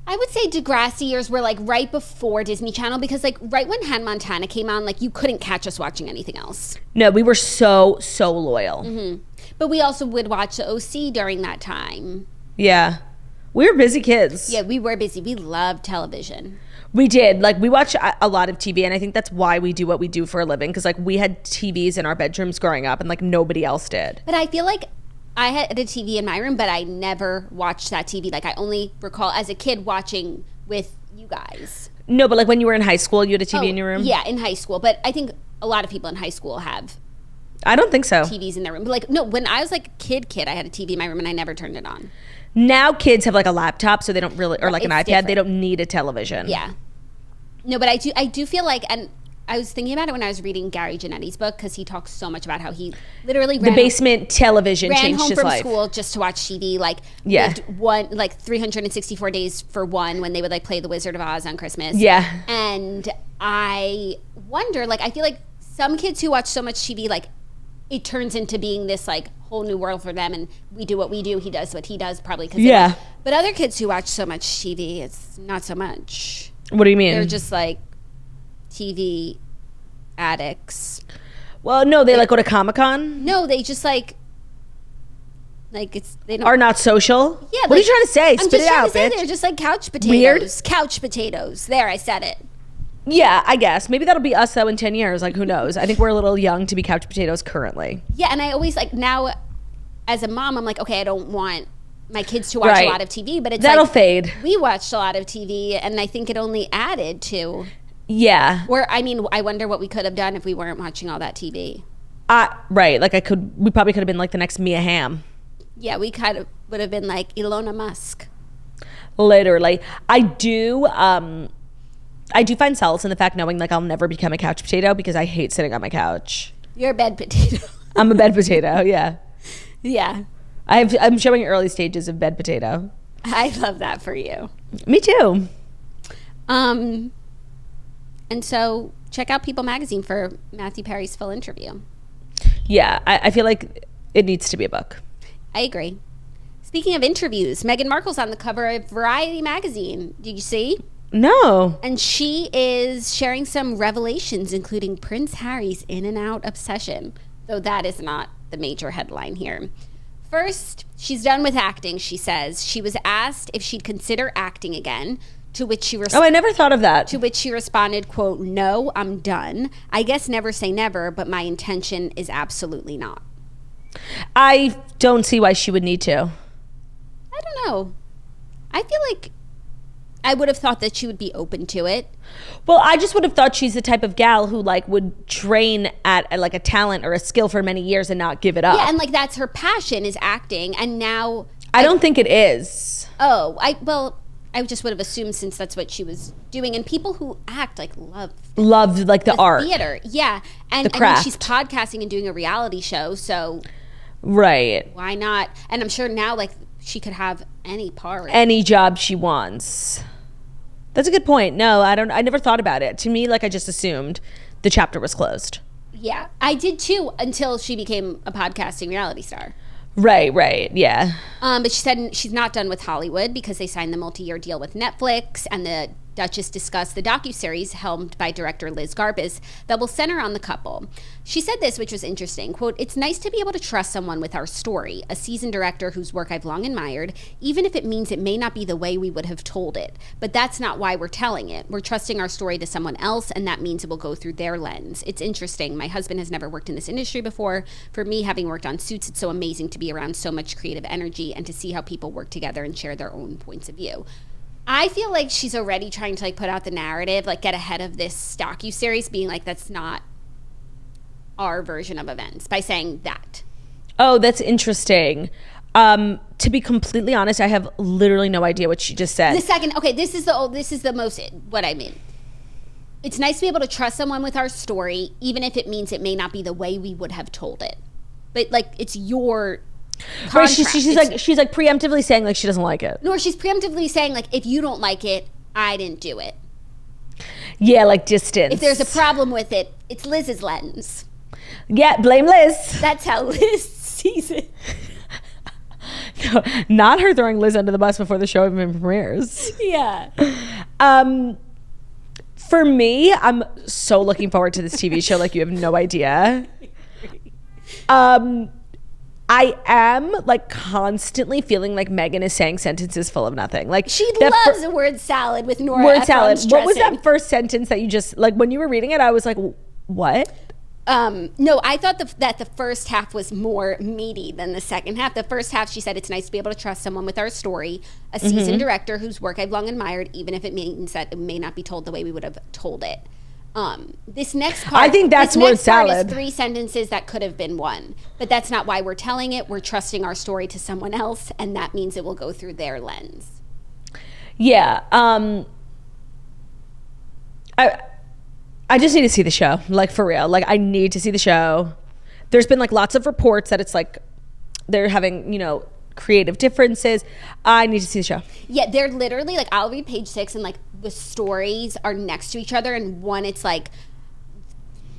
I would say Degrassi years were like right before Disney Channel, because like right when Hannah Montana came on, like you couldn't catch us watching anything else. No, we were so loyal. Mm-hmm. But we also would watch the OC during that time. Yeah. We were busy kids. Yeah, we were busy. We loved television. We did. Like we watched a lot of TV, and I think that's why we do what we do for a living, because like we had TVs in our bedrooms growing up and like nobody else did. But I feel like I had a TV in my room, but I never watched that TV. Like I only recall as a kid watching with you guys. No, but like when you were in high school, you had a TV in your room? Yeah, in high school. But I think a lot of people in high school have... I don't think so. TVs in their room. But like, no, when I was like kid, I had a TV in my room and I never turned it on. Now kids have like a laptop, so they don't really... Or like an iPad, different. They don't need a television. Yeah. No, but I do feel like... and I was thinking about it when I was reading Gary Janetti's book, because he talks so much about how he literally ran the basement television changed his life. Ran home from school just to watch TV. Like, lived 364 days for one when they would like play The Wizard of Oz on Christmas. Yeah. And I wonder, like, I feel like some kids who watch so much TV, like, it turns into being this like whole new world for them, and we do what we do, he does what he does, probably. Yeah. But other kids who watch so much TV, it's not so much. What do you mean? They're just like TV addicts. Well, no, they like go to Comic-Con. No, they just like it's they don't are not social. Yeah, what are you trying to say? I'm Spit it out, bitch. They're just like couch potatoes. Weird. Couch potatoes. There, I said it. Yeah, I guess maybe that'll be us though in 10 years. Like, who knows? I think we're a little young to be couch potatoes currently. Yeah, and I always like now, as a mom, I'm like, okay, I don't want my kids to watch a lot of TV, but it's that'll like, fade. We watched a lot of TV, and I think it only added to. Yeah. Or I mean, I wonder what we could have done if we weren't watching all that TV. Right. Like we probably could have been like the next Mia Hamm. Yeah, we kind of would have been like Elon Musk. Literally. I do I do find solace in the fact knowing like I'll never become a couch potato because I hate sitting on my couch. You're a bed potato. I'm a bed potato, yeah. Yeah. I'm showing early stages of bed potato. I love that for you. Me too. And so check out People Magazine for Matthew Perry's full interview. Yeah, I feel like it needs to be a book. I agree. Speaking of interviews, Meghan Markle's on the cover of Variety magazine. Did you see? No. And she is sharing some revelations, including Prince Harry's in and out obsession, though that is not the major headline here. First, she's done with acting, she says. She was asked if she'd consider acting again, to which she I never thought of that. To which she responded, quote, "No, I'm done. I guess never say never, but my intention is absolutely not." I don't see why she would need to. I don't know. I feel like I would have thought that she would be open to it. Well, I just would have thought she's the type of gal who like would train at like a talent or a skill for many years and not give it up. Yeah, and like that's her passion is acting, and now I don't think it is. Oh, I just would have assumed since that's what she was doing, and people who act like love like the art, theater, yeah, and the craft. I mean, she's podcasting and doing a reality show, so right, why not? And I'm sure now like she could have any part, any job she wants. That's a good point. No, I never thought about it. To me, like I just assumed the chapter was closed. Yeah, I did too until she became a podcasting reality star. Right, yeah. But she said she's not done with Hollywood because they signed the multi-year deal with Netflix, and the Duchess discussed the docuseries helmed by director Liz Garbus that will center on the couple. She said this, which was interesting, quote, "It's nice to be able to trust someone with our story, a seasoned director whose work I've long admired, even if it means it may not be the way we would have told it. But that's not why we're telling it. We're trusting our story to someone else, and that means it will go through their lens. It's interesting. My husband has never worked in this industry before. For me, having worked on Suits, it's so amazing to be around so much creative energy and to see how people work together and share their own points of view." I feel like she's already trying to like put out the narrative, like get ahead of this docuseries, being like, that's not our version of events by saying that. Oh, that's interesting. To be completely honest, I have literally no idea what she just said. The second, okay, this is the most what I mean. It's nice to be able to trust someone with our story, even if it means it may not be the way we would have told it. But like, it's your right, she's like preemptively saying like she doesn't like it. Nor she's preemptively saying like, if you don't like it, I didn't do it. Yeah, like distance. If there's a problem with it, it's Liz's lens. Yeah, blame Liz. That's how Liz sees it. No, not her throwing Liz under the bus before the show even premieres. Yeah. For me, I'm so looking forward to this TV show like you have no idea. I am like constantly feeling like Meghan is saying sentences full of nothing. Like she loves a word salad with Nora word Ephron's salad. dressing. What was that first sentence that you just like when you were reading it? I was like, what? No, I thought that the first half was more meaty than the second half. The first half, she said, it's nice to be able to trust someone with our story, a seasoned director whose work I've long admired, even if it means that it may not be told the way we would have told it. This next part, I think that's word salad. Is 3 sentences that could have been 1, but that's not why we're telling it. We're trusting our story to someone else, and that means it will go through their lens. Yeah. I just need to see the show, like for real. Like I need to see the show. There's been like lots of reports that it's like they're having, creative differences. I need to see the show. Yeah, they're literally like, I'll read page 6 and like the stories are next to each other, and one it's like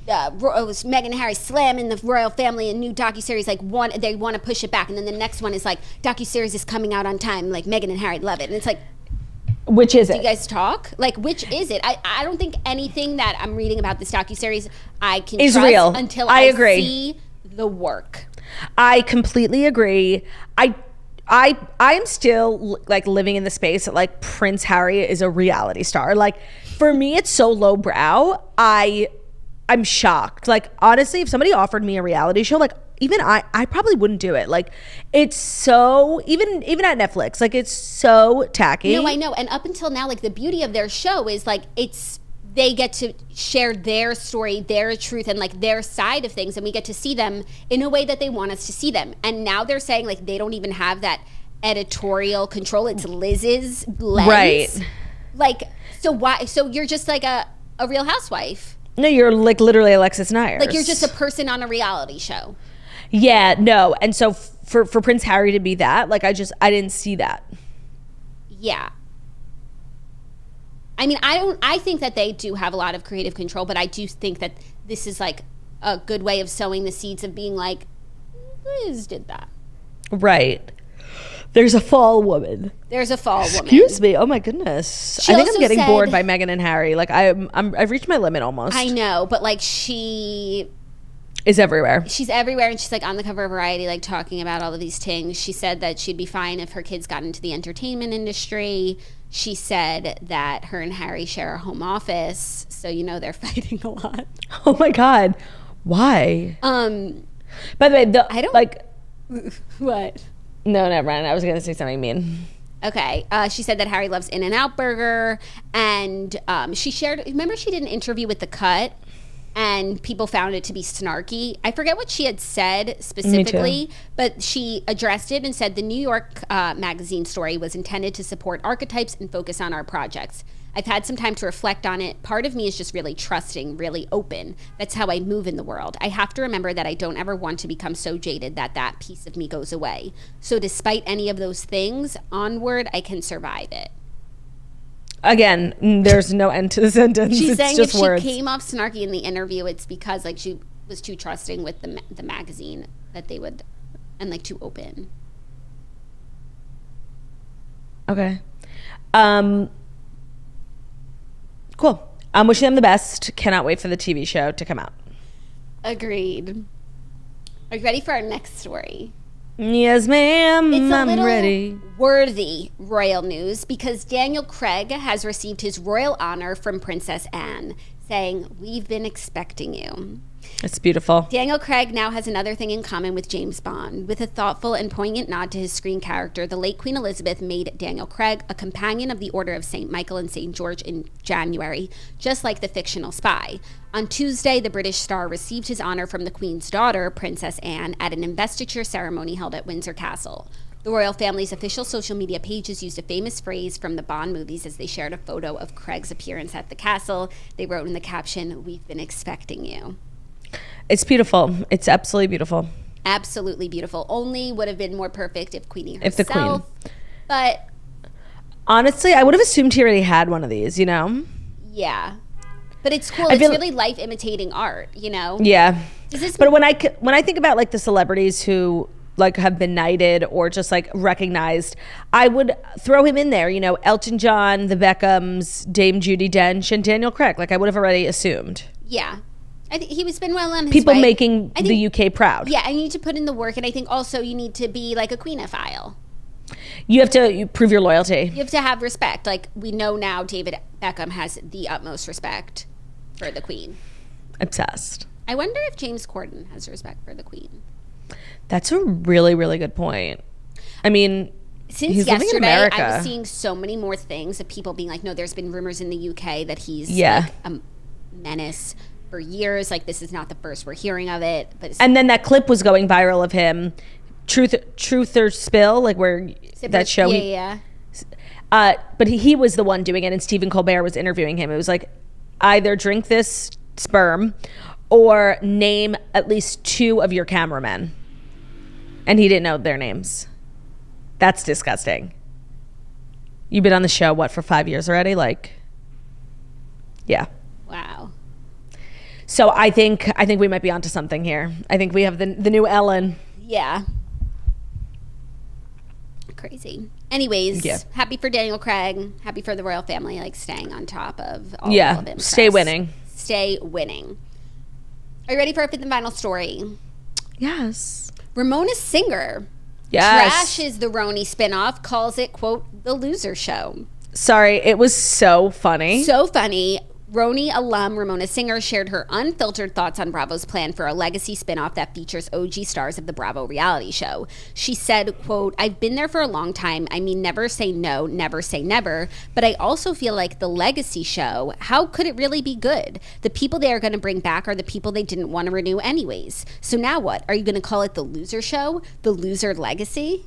Meghan and Harry slamming the royal family in new docuseries, like one they want to push it back, and then the next one is like docuseries is coming out on time, like Meghan and Harry love it, and it's like, which is it? Do you guys talk? Like, which is it? I don't think anything that I'm reading about this docuseries I can is trust real until I agree. See the work. I completely agree. I am still like living in the space that like Prince Harry is a reality star. Like for me, it's so lowbrow. I'm shocked. Like honestly, if somebody offered me a reality show, like even I probably wouldn't do it. Like it's so even at Netflix, like it's so tacky. No, I know. And up until now, like the beauty of their show is like they get to share their story, their truth, and like their side of things, and we get to see them in a way that they want us to see them. And now they're saying like they don't even have that editorial control. It's Liz's lens. Right. Like So why? So you're just like a Real Housewife. No, you're like literally Alexis Nyers. Like you're just a person on a reality show. Yeah, no. And so for Prince Harry to be that, like I didn't see that. Yeah. I mean, I think that they do have a lot of creative control, but I do think that this is like a good way of sowing the seeds of being like, Liz did that. Right. There's a fall woman. Excuse me. Oh my goodness. I think I'm getting bored by Meghan and Harry. Like I've reached my limit almost. I know, but like she is everywhere. She's everywhere, and she's like on the cover of Variety, like talking about all of these things. She said that she'd be fine if her kids got into the entertainment industry. She said that her and Harry share a home office, so they're fighting a lot. Oh my God. Why? By the way, I don't like what? No, never mind. I was going to say something mean. Okay. She said that Harry loves In-N-Out Burger, and she shared. Remember, she did an interview with The Cut, and people found it to be snarky. I forget what she had said specifically, but she addressed it and said the New York magazine story was intended to support archetypes and focus on our projects. I've had some time to reflect on it. Part of me is just really trusting, really open. That's how I move in the world. I have to remember that I don't ever want to become so jaded that that piece of me goes away. So despite any of those things, onward, I can survive it. Again, there's no end to the sentence. She's it's saying just if words. She came off snarky in the interview, it's because like she was too trusting with the magazine that they would, and like too open. Okay. Cool. I'm wishing them the best. Cannot wait for the TV show to come out. Agreed. Are you ready for our next story? Yes, ma'am. It's I'm ready. Worthy royal news because Daniel Craig has received his royal honor from Princess Anne, saying, "We've been expecting you." It's beautiful. Daniel Craig now has another thing in common with James Bond. With a thoughtful and poignant nod to his screen character, the late Queen Elizabeth made Daniel Craig a companion of the Order of St. Michael and St. George in January, just like the fictional spy. On Tuesday, the British star received his honor from the Queen's daughter, Princess Anne, at an investiture ceremony held at Windsor Castle. The royal family's official social media pages used a famous phrase from the Bond movies as they shared a photo of Craig's appearance at the castle. They wrote in the caption, "We've been expecting you." It's beautiful. It's absolutely beautiful. Absolutely beautiful. Only would have been more perfect if Queenie herself. If the Queen. But honestly, I would have assumed he already had one of these, Yeah. But it's cool. It's really life imitating art, Yeah. But when I think about like the celebrities who like have been knighted or just like recognized, I would throw him in there, Elton John, the Beckhams, Dame Judi Dench, and Daniel Craig. Like I would have already assumed. Yeah. I think he was been well on his people way. making the UK proud. Yeah, and you need to put in the work, and I think also you need to be like a Queenophile. You have to prove your loyalty. You have to have respect. Like we know now, David Beckham has the utmost respect for the Queen. Obsessed. I wonder if James Corden has respect for the Queen. That's a really, really good point. I mean, since he's living in yesterday, America. I was seeing so many more things of people being like, no, there's been rumors in the UK that he's like a menace for years. Like, this is not the first we're hearing of it. And then that clip was going viral of him, Truth or Spill, like where that show. Yeah. But he was the one doing it, and Stephen Colbert was interviewing him. It was like, either drink this sperm or name at least 2 of your cameramen. And he didn't know their names. That's disgusting. You've been on the show, what, for 5 years already? Like, yeah. Wow. So I think we might be onto something here. I think we have the new Ellen. Yeah. Crazy. Anyways, happy for Daniel Craig. Happy for the royal family, like staying on top of all of it. Stay winning. Stay winning. Are you ready for our 5th and final story? Yes. Ramons Singer trashes the RHONY spinoff, calls it, quote, the loser show. Sorry, it was so funny. So funny. RHONY alum Ramons Singer shared her unfiltered thoughts on Bravo's plan for a legacy spinoff that features OG stars of the Bravo reality show. She said, quote, I've been there for a long time. I mean, never say no, never say never. But I also feel like the legacy show, how could it really be good? The people they are going to bring back are the people they didn't want to renew anyways. So now what? Are you going to call it the loser show? The loser legacy?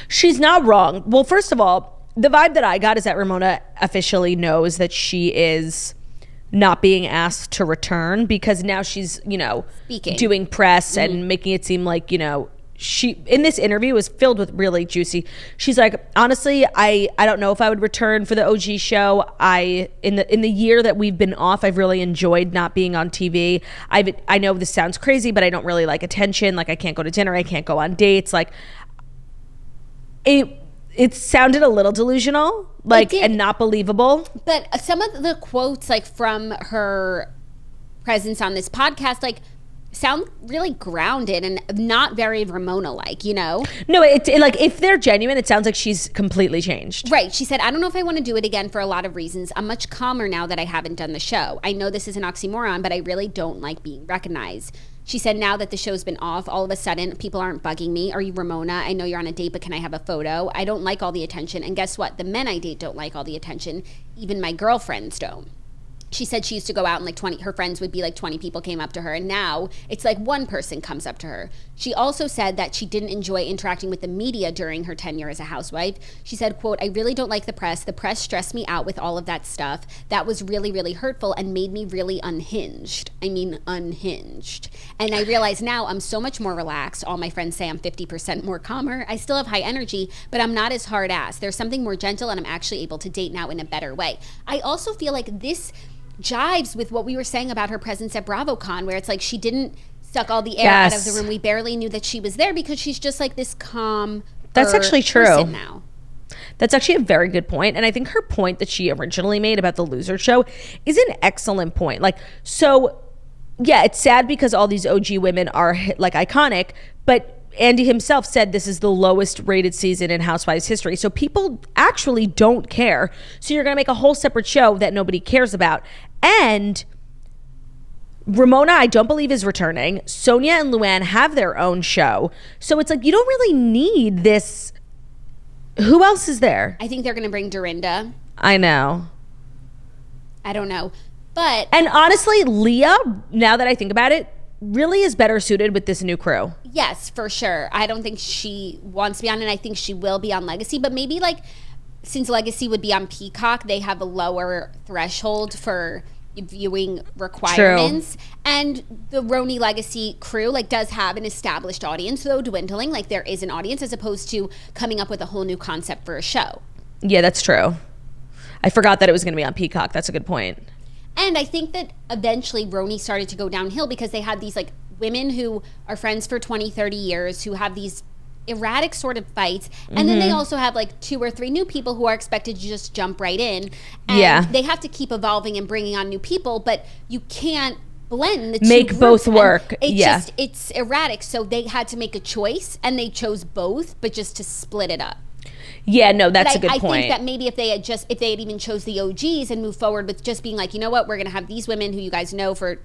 She's not wrong. Well, first of all, the vibe that I got is that Ramona officially knows that she is not being asked to return, because now she's, speaking, doing press and making it seem like, she, in this interview, was filled with really juicy. She's like, honestly, I don't know if I would return for the OG show. In the year that we've been off, I've really enjoyed not being on TV. I know this sounds crazy, but I don't really like attention. Like, I can't go to dinner, I can't go on dates. Like, it sounded a little delusional, like, and not believable. But some of the quotes, like, from her presence on this podcast, like, sound really grounded and not very Ramona-like, No, like, if they're genuine, it sounds like she's completely changed. Right. She said, I don't know if I want to do it again for a lot of reasons. I'm much calmer now that I haven't done the show. I know this is an oxymoron, but I really don't like being recognized. She said, now that the show's been off, all of a sudden, people aren't bugging me. Are you Ramona? I know you're on a date, but can I have a photo? I don't like all the attention. And guess what? The men I date don't like all the attention. Even my girlfriends don't. She said she used to go out and like her friends would be like 20 people came up to her, and now it's like one person comes up to her. She also said that she didn't enjoy interacting with the media during her tenure as a housewife. She said, quote, I really don't like the press. The press stressed me out with all of that stuff. That was really, really hurtful and made me really unhinged. I mean, unhinged. And I realize now I'm so much more relaxed. All my friends say I'm 50% more calmer. I still have high energy, but I'm not as hard ass. There's something more gentle, and I'm actually able to date now in a better way. I also feel like this jives with what we were saying about her presence at BravoCon, where it's like she didn't suck all the air out of the room. We barely knew that she was there because she's just like this calm. That's actually true. Now. That's actually a very good point. And I think her point that she originally made about the loser show is an excellent point. Like, so yeah, it's sad because all these OG women are like iconic, but Andy himself said this is the lowest rated season in Housewives history. So people actually don't care. So you're going to make a whole separate show that nobody cares about. And Ramona, I don't believe, is returning. Sonia and Luann have their own show. So it's like, you don't really need this. Who else is there? I think they're going to bring Dorinda. I know. I don't know. But. And honestly, Leah, now that I think about it, really is better suited with this new crew. Yes, for sure. I don't think she wants to be on, and I think she will be on Legacy. But maybe, like, since Legacy would be on Peacock, they have a lower threshold for viewing requirements. True. And the RHONY Legacy crew, like, does have an established audience, though dwindling. Like, there is an audience as opposed to coming up with a whole new concept for a show. Yeah, that's true. I forgot that it was going to be on Peacock. That's a good point. And I think that eventually RHONY started to go downhill because they had these, like, women who are friends for 20, 30 years who have these erratic sort of fights. And then they also have, like, 2 or 3 new people who are expected to just jump right in. And they have to keep evolving and bringing on new people, but you can't blend the two make groups. Both work. It's erratic. So they had to make a choice, and they chose both, but just to split it up. Yeah, no, that's a good point. I think that maybe if they had even chose the OGs and moved forward with just being like, you know what, we're going to have these women who you guys know for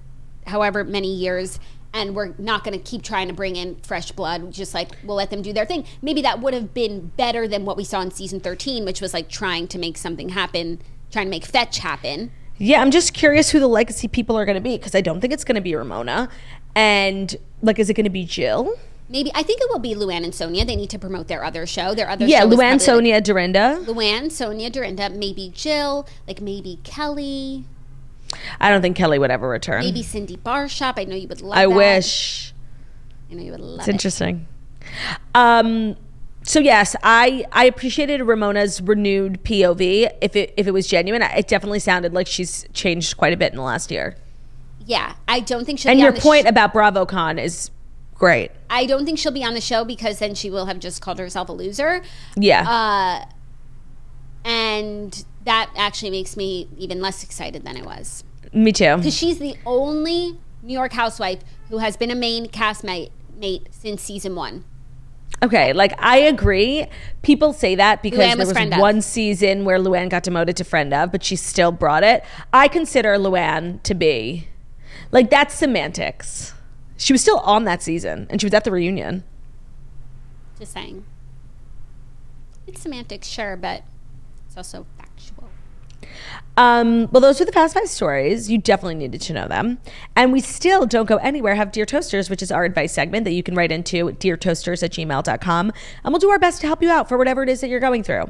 however many years, and we're not going to keep trying to bring in fresh blood, just like we'll let them do their thing. Maybe that would have been better than what we saw in season 13, which was like trying to make something happen, trying to make fetch happen. Yeah, I'm just curious who the Legacy people are going to be, because I don't think it's going to be Ramona. And, like, is it going to be Jill? Maybe. I think it will be Luann and Sonia. They need to promote their other show. Yeah, Luann, Sonia, like Dorinda. Luann, Sonia, Dorinda. Maybe Jill. Like, maybe Kelly. I don't think Kelly would ever return. Maybe Cindy Barshop. I know you would love that. I wish. I know you would love it. It's interesting. So yes, I appreciated Ramona's renewed POV. If it was genuine, it definitely sounded like she's changed quite a bit in the last year. Yeah, I don't think she'll be on the And your point about BravoCon is great. I don't think she'll be on the show because then she will have just called herself a loser. Yeah. And that actually makes me even less excited than I was. Me too. Because she's the only New York housewife who has been a main castmate since season 1. Okay, like, I agree. People say that because Luann there was one season where Luann got demoted to friend of, but she still brought it. I consider Luann to be, like, that's semantics. She was still on that season, and she was at the reunion. Just saying. It's semantics, sure, but it's also factual. Well, those are the past 5 stories. You definitely needed to know them. And we still don't go anywhere, have Dear Toasters, which is our advice segment that you can write into deartoasters@gmail.com. And we'll do our best to help you out for whatever it is that you're going through.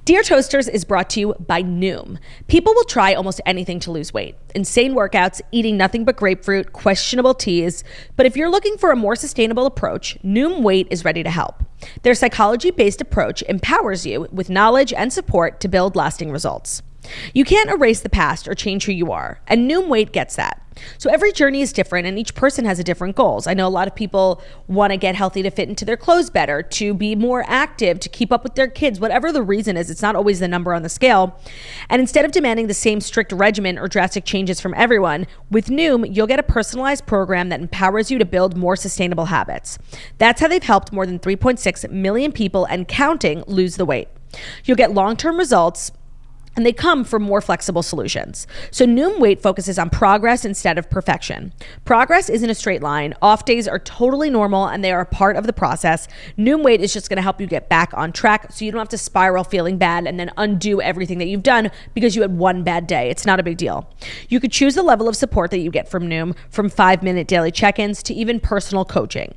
Dear Toasters is brought to you by Noom. People will try almost anything to lose weight. Insane workouts, eating nothing but grapefruit, questionable teas. But if you're looking for a more sustainable approach, Noom Weight is ready to help. Their psychology-based approach empowers you with knowledge and support to build lasting results. You can't erase the past or change who you are, and Noom Weight gets that. So every journey is different and each person has a different goals. I know a lot of people want to get healthy to fit into their clothes better, to be more active, to keep up with their kids, whatever the reason is. It's not always the number on the scale. And instead of demanding the same strict regimen or drastic changes from everyone, with Noom, you'll get a personalized program that empowers you to build more sustainable habits. That's how they've helped more than 3.6 million people and counting lose the weight. You'll get long-term results, and they come from more flexible solutions. So Noom Weight focuses on progress instead of perfection. Progress isn't a straight line. Off days are totally normal and they are a part of the process. Noom Weight is just gonna help you get back on track so you don't have to spiral feeling bad and then undo everything that you've done because you had one bad day. It's not a big deal. You could choose the level of support that you get from Noom, from 5-minute daily check-ins to even personal coaching.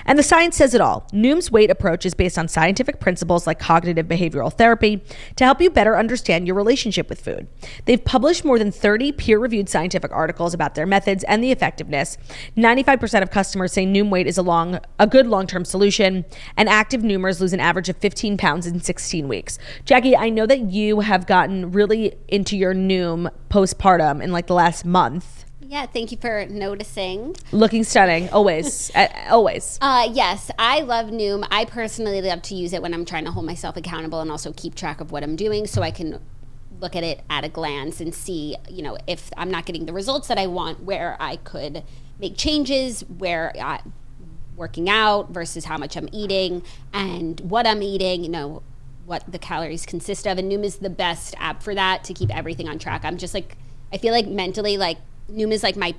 And the science says it all. Noom's weight approach is based on scientific principles like cognitive behavioral therapy to help you better understand your relationship with food. They've published more than 30 peer-reviewed scientific articles about their methods and the effectiveness. 95% of customers say Noom Weight is a good long-term solution, and active Noomers lose an average of 15 pounds in 16 weeks. Jackie, I know that you have gotten really into your Noom postpartum in like the last month. Yeah, thank you for noticing. Looking stunning, always, always. Yes, I love Noom. I personally love to use it when I'm trying to hold myself accountable and also keep track of what I'm doing so I can look at it at a glance and see, if I'm not getting the results that I want, where I could make changes, where working out versus how much I'm eating and what I'm eating, what the calories consist of. And Noom is the best app for that, to keep everything on track. I'm just I feel like mentally, Noom is like my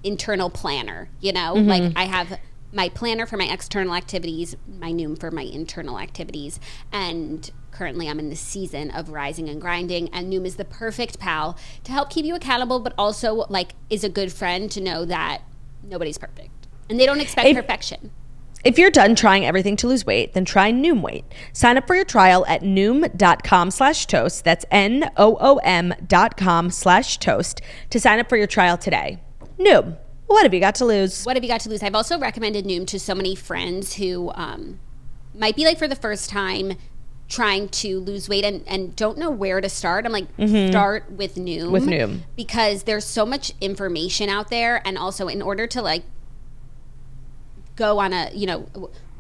internal planner, Mm-hmm. Like I have my planner for my external activities, my Noom for my internal activities. And currently I'm in the season of rising and grinding, and Noom is the perfect pal to help keep you accountable, but also is a good friend to know that nobody's perfect and they don't expect perfection. If you're done trying everything to lose weight, then try Noom Weight. Sign up for your trial at Noom.com/toast. That's NOOM.com/toast to sign up for your trial today. Noom. What have you got to lose? What have you got to lose? I've also recommended Noom to so many friends who might be for the first time trying to lose weight and don't know where to start. I'm start with Noom. With Noom. Because there's so much information out there, and also in order to go on a,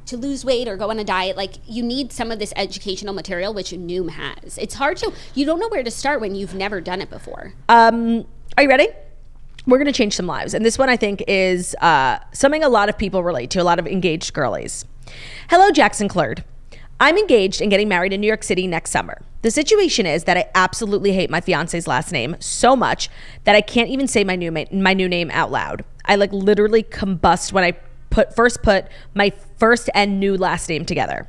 to lose weight or go on a diet, you need some of this educational material, which Noom has. It's hard you don't know where to start when you've never done it before. Are you ready? We're going to change some lives. And this one, I think, is something a lot of people relate to, a lot of engaged girlies. Hello, Jackson Clurd. I'm engaged and getting married in New York City next summer. The situation is that I absolutely hate my fiance's last name so much that I can't even say my new name out loud. I literally combust when I first put my first and new last name together.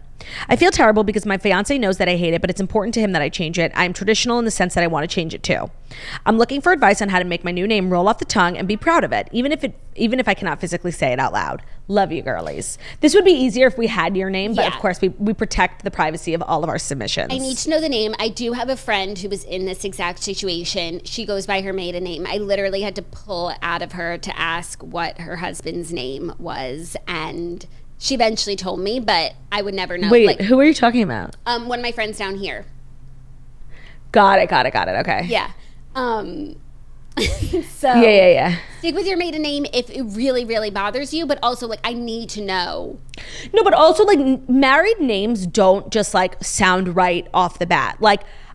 I feel terrible because my fiance knows that I hate it, but it's important to him that I change it. I'm traditional in the sense that I want to change it too. I'm looking for advice on how to make my new name roll off the tongue and be proud of it, even if I cannot physically say it out loud. Love you, girlies. This would be easier if we had your name, but of course we protect the privacy of all of our submissions. I need to know the name. I do have a friend who was in this exact situation. She goes by her maiden name. I literally had to pull out of her to ask what her husband's name was, and she eventually told me, but I would never know. Wait, who are you talking about? One of my friends down here. Got it. Okay. Yeah. So yeah. Stick with your maiden name if it really, really bothers you, but also I need to know. No, but also married names don't just sound right off the bat.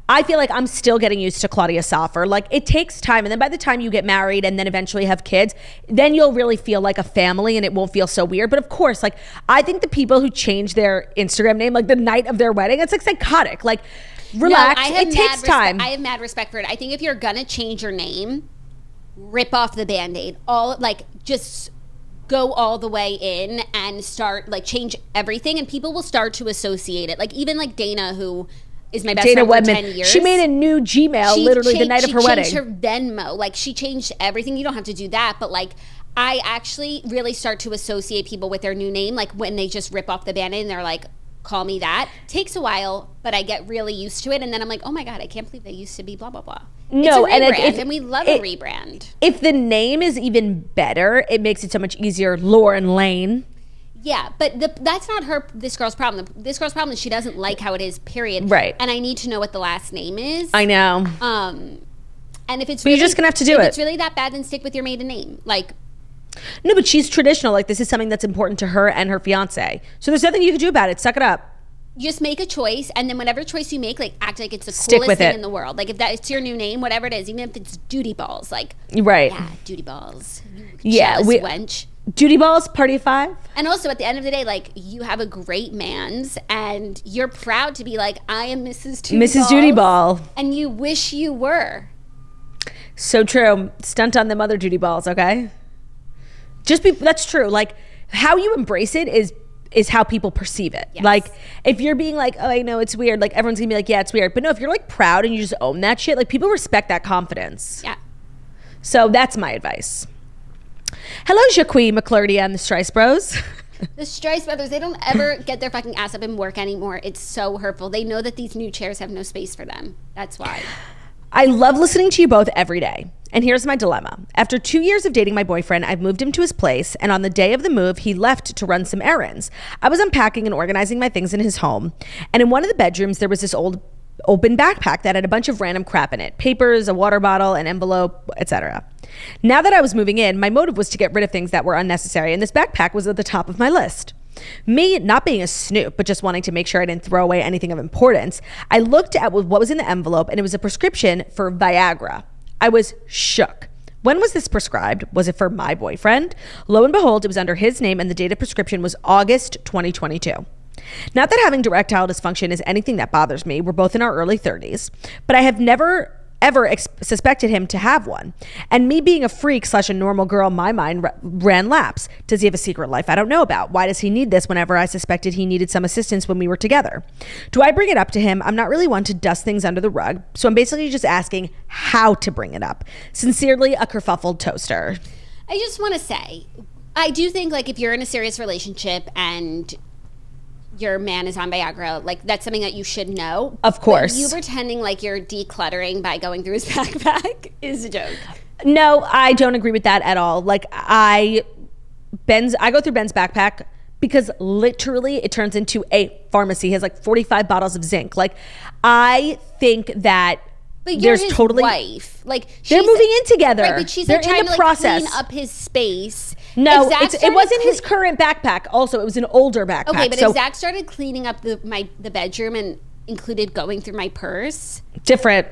I feel like I'm still getting used to Claudia Soffer. It takes time. And then by the time you get married and then eventually have kids, then you'll really feel like a family and it won't feel so weird. But of course, I think the people who change their Instagram name, the night of their wedding, it's psychotic. Relax. No, it takes time. I have mad respect for it. I think if you're going to change your name, rip off the Band-Aid. Just go all the way in and start, change everything. And people will start to associate it. Even Dana, who is my best friend for 10 years. She made a new Gmail literally the night of her wedding. She changed her Venmo. Like, she changed everything. You don't have to do that, but like, I actually really start to associate people with their new name, like when they just rip off the Band-Aid and they're like, call me that. Takes a while, but I get really used to it, and then I'm like, oh my God, I can't believe they used to be blah, blah, blah. No, it's a rebrand, and we love a rebrand. If the name is even better, it makes it so much easier. Lauren Lane. Yeah, but that's not this girl's problem. This girl's problem is she doesn't like how it is, period. Right. And I need to know what the last name is. I know. And if it's really, you're just going to have to do it. If it's really that bad, then stick with your maiden name. Like, no, but she's traditional. Like, this is something that's important to her and her fiance. So there's nothing you can do about it. Suck it up. Just make a choice, and then whatever choice you make, like, act like it's the coolest thing in the world. Like, if it's your new name, whatever it is, even if it's Duty Balls, like, right? Yeah, Duty Balls. Yeah, wench. Duty Balls, party of 5. And also, at the end of the day, like, you have a great man's, and you're proud to be like, I am Mrs. Duty Ball, and you wish you were. So true. Stunt on them other Duty Balls, okay? That's true. Like, how you embrace it is how people perceive it. Yes. Like, if you're being like, oh, I know it's weird, like, everyone's gonna be like, yeah, it's weird. But no, if you're like proud and you just own that shit, like, people respect that confidence. Yeah. So that's my advice. Hello, Jacqui, McClurdy, and the Strice Bros. The Strice brothers, they don't ever get their fucking ass up and work anymore. It's so hurtful. They know that these new chairs have no space for them. That's why. I love listening to you both every day. And here's my dilemma. After 2 years of dating my boyfriend, I've moved him to his place, and on the day of the move, he left to run some errands. I was unpacking and organizing my things in his home, and in one of the bedrooms, there was this old open backpack that had a bunch of random crap in it. Papers, a water bottle, an envelope, etc. Now that I was moving in, my motive was to get rid of things that were unnecessary, and this backpack was at the top of my list. Me not being a snoop, but just wanting to make sure I didn't throw away anything of importance, I looked at what was in the envelope, and it was a prescription for Viagra. I was shook. When was this prescribed? Was it for my boyfriend? Lo and behold, it was under his name, and the date of prescription was August 2022. Not that having erectile dysfunction is anything that bothers me. We're both in our early 30s, but I have never ever suspected him to have one. And me being a freak / a normal girl, my mind ran laps. Does he have a secret life I don't know about? Why does he need this whenever I suspected he needed some assistance when we were together? Do I bring it up to him? I'm not really one to dust things under the rug, so I'm basically just asking how to bring it up. Sincerely, a kerfuffled toaster. I just want to say, I do think, like, if you're in a serious relationship and your man is on Viagra, like, that's something that you should know. Of course. But you pretending like you're decluttering by going through his backpack is a joke. No, I don't agree with that at all. Like, I go through Ben's backpack because literally it turns into a pharmacy. He has like 45 bottles of zinc. Like, I think that but you're his wife. Like, they're moving in together. Right, but she's they're like trying in the to process. Clean up his space. No, it wasn't his current backpack. Also, it was an older backpack. Okay, but if Zach started cleaning up the bedroom and included going through my purse, different.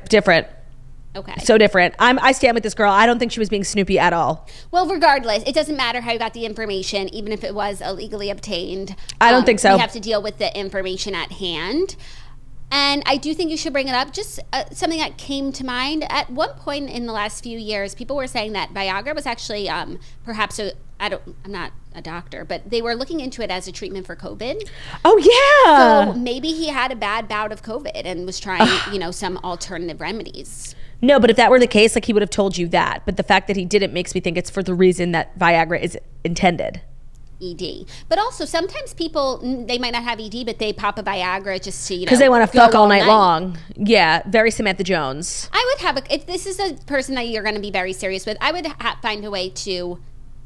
Okay, so different. I stand with this girl. I don't think she was being snoopy at all. Well, regardless, it doesn't matter how you got the information, even if it was illegally obtained. I don't think so. We have to deal with the information at hand. And I do think you should bring it up. Just something that came to mind. At one point in the last few years, people were saying that Viagra was actually perhaps I'm not a doctor, but they were looking into it as a treatment for COVID. Oh, yeah. So maybe he had a bad bout of COVID and was trying, some alternative remedies. No, but if that were the case, like, he would have told you that. But the fact that he didn't makes me think it's for the reason that Viagra is intended. ED. But also, sometimes people, they might not have ED, but they pop a Viagra just to, because they want to fuck all night long. Yeah, very Samantha Jones. I would if this is a person that you're going to be very serious with, I would find a way to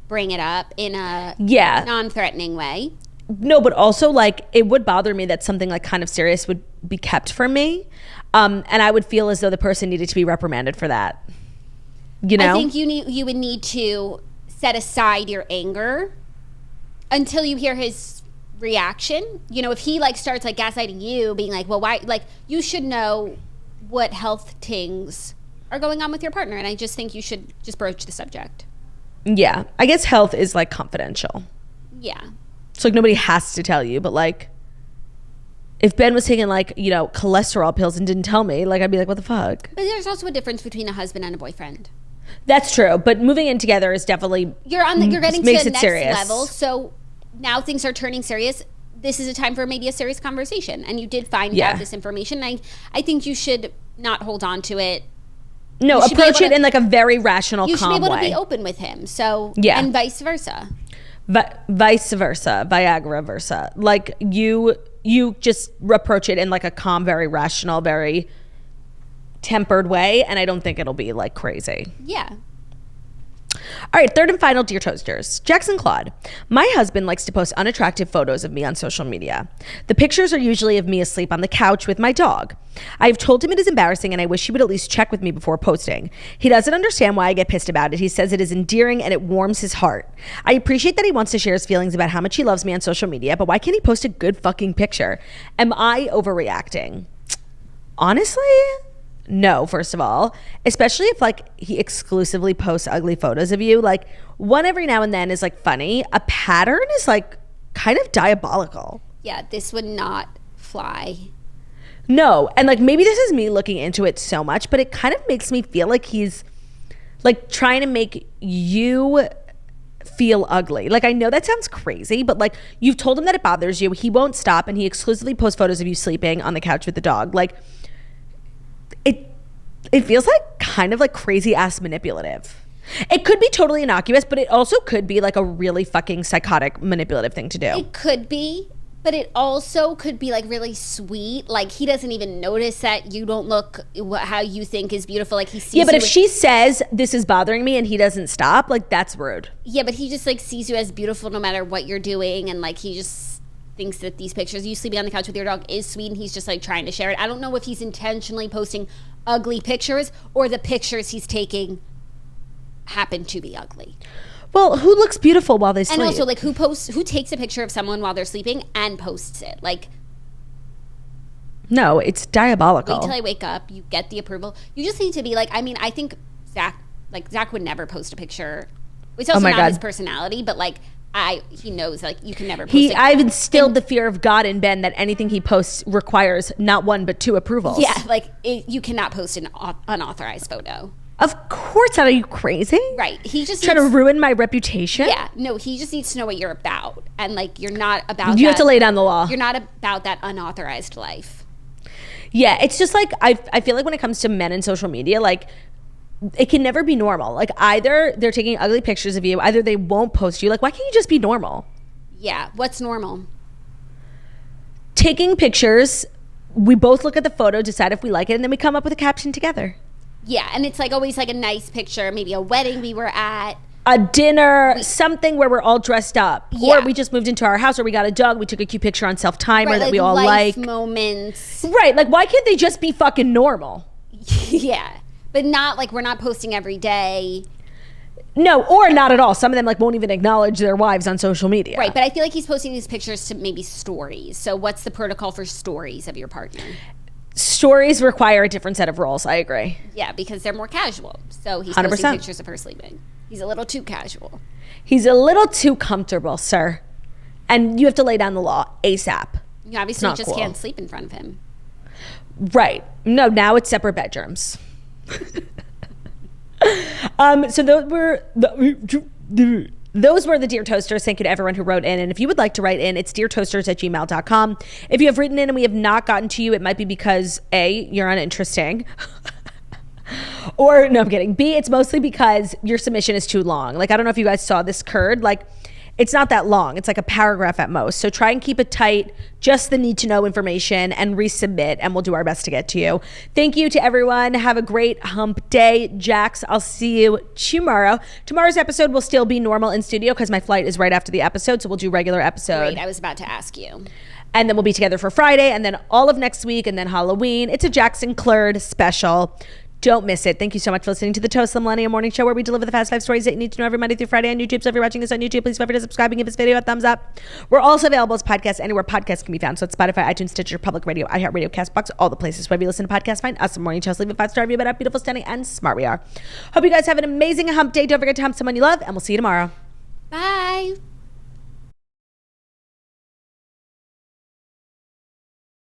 bring it up in a non-threatening way. No, but also, like, it would bother me that something, like, kind of serious would be kept from me. And I would feel as though the person needed to be reprimanded for that. You know? I think you would need to set aside your anger until you hear his reaction. If he, like, starts, like, gaslighting you, being like, well, why? Like, you should know what health things are going on with your partner. And I just think you should just broach the subject. Yeah. I guess health is, like, confidential. Yeah. So, like, nobody has to tell you, but, like, if Ben was taking, like, cholesterol pills and didn't tell me, like, I'd be like, what the fuck? But there's also a difference between a husband and a boyfriend. That's true, but moving in together is definitely you're getting to the next serious level. So now things are turning serious. this is a time for maybe a serious conversation, and you did find out this information. I think you should not hold on to it. No, approach it in like a very rational, calm way. You should be able to be open with him. So, and vice versa. Vice versa, Viagra versa. Like you just approach it in like a calm, very rational, very tempered way, and I don't think it'll be like crazy. Yeah. All right, third and final, Dear Toasters. Jackson Claude. My husband likes to post unattractive photos of me on social media. The pictures are usually of me asleep on the couch with my dog. I've told him it is embarrassing and I wish he would at least check with me before posting. He doesn't understand why I get pissed about it. He says it is endearing and it warms his heart. I appreciate that he wants to share his feelings about how much he loves me on social media, but why can't he post a good fucking picture? Am I overreacting? Honestly, no, first of all, especially if like he exclusively posts ugly photos of you. Like one every now and then is like funny. A pattern is like kind of diabolical. Yeah, this would not fly. No, and like maybe this is me looking into it so much, but it kind of makes me feel like he's like trying to make you feel ugly. Like I know that sounds crazy, but like you've told him that it bothers you. He won't stop and he exclusively posts photos of you sleeping on the couch with the dog. Like it feels like kind of like crazy ass manipulative. It could be totally innocuous, but it also could be like a really fucking psychotic manipulative thing to do. It could be, but it also could be like really sweet. Like he doesn't even notice that you don't look how you think is beautiful. Like he sees but if she says this is bothering me and he doesn't stop, like that's rude. Yeah, but he just like sees you as beautiful no matter what you're doing, and like he just thinks that these pictures of you sleeping on the couch with your dog is sweet, and he's just like trying to share it. I don't know if he's intentionally posting ugly pictures or the pictures he's taking happen to be ugly. Well, who looks beautiful while they sleep? And also like who takes a picture of someone while they're sleeping and posts it? Like, no, it's diabolical. Wait till I wake up, you get the approval. You just need to be like, I mean, I think Zach would never post a picture. It's also not his personality, but like he knows like you can never post it. I've instilled the fear of God in Ben that anything he posts requires not one but two approvals. Yeah, like you cannot post an unauthorized photo. Of course not. Are you crazy? Right. He just trying to ruin my reputation. Yeah. No, he just needs to know what you're about, and like you're not about. You have to lay down the law. You're not about that unauthorized life. Yeah, it's just like I feel like when it comes to men and social media, like it can never be normal. Like either they're taking ugly pictures of you, either they won't post you. Like why can't you just be normal? Yeah. What's normal? Taking pictures. We both look at the photo, decide if we like it, and then we come up with a caption together. Yeah, and it's like always like a nice picture, maybe a wedding we were at. A dinner, something where we're all dressed up. Yeah. Or we just moved into our house, or we got a dog, we took a cute picture on self-timer that we all like. Moments. Right, like why can't they just be fucking normal? Yeah, but not like we're not posting every day. No, or not at all. Some of them like won't even acknowledge their wives on social media. Right, but I feel like he's posting these pictures to maybe stories. So what's the protocol for stories of your partner? Stories require a different set of roles. I agree. Yeah, because they're more casual. So he's 100%. posting pictures of her sleeping. He's a little too casual. He's a little too comfortable, sir. And you have to lay down the law ASAP. You obviously just can't sleep in front of him. Right. No, now it's separate bedrooms. So those were the Dear Toasters. Thank you to everyone who wrote in. And if you would like to write in, it's deartoasters@gmail.com. If you have written in and we have not gotten to you, it might be because A, you're uninteresting. Or, no, I'm kidding. B, it's mostly because your submission is too long. Like, I don't know if you guys saw this curd. Like, it's not that long. It's like a paragraph at most. So try and keep it tight, just the need to know information, and resubmit, and we'll do our best to get to you. Thank you to everyone. Have a great hump day. Jax, I'll see you tomorrow. Tomorrow's episode will still be normal in studio because my flight is right after the episode, so we'll do regular episode. Great, I was about to ask you. And then we'll be together for Friday, and then all of next week, and then Halloween. It's a Jackson Clurd special. Don't miss it. Thank you so much for listening to the Toast the Millennium Morning Show, where we deliver the fast 5 stories that you need to know every Monday through Friday on YouTube. So if you're watching this on YouTube, please remember to subscribe and give this video a thumbs up. We're also available as podcasts anywhere podcasts can be found. So it's Spotify, iTunes, Stitcher, Public Radio, iHeartRadio, CastBox, all the places where you listen to podcasts. Find us the Morning Toast. Leave a 5-star review about how beautiful, stunning, and smart we are. Hope you guys have an amazing hump day. Don't forget to hump someone you love, and we'll see you tomorrow. Bye.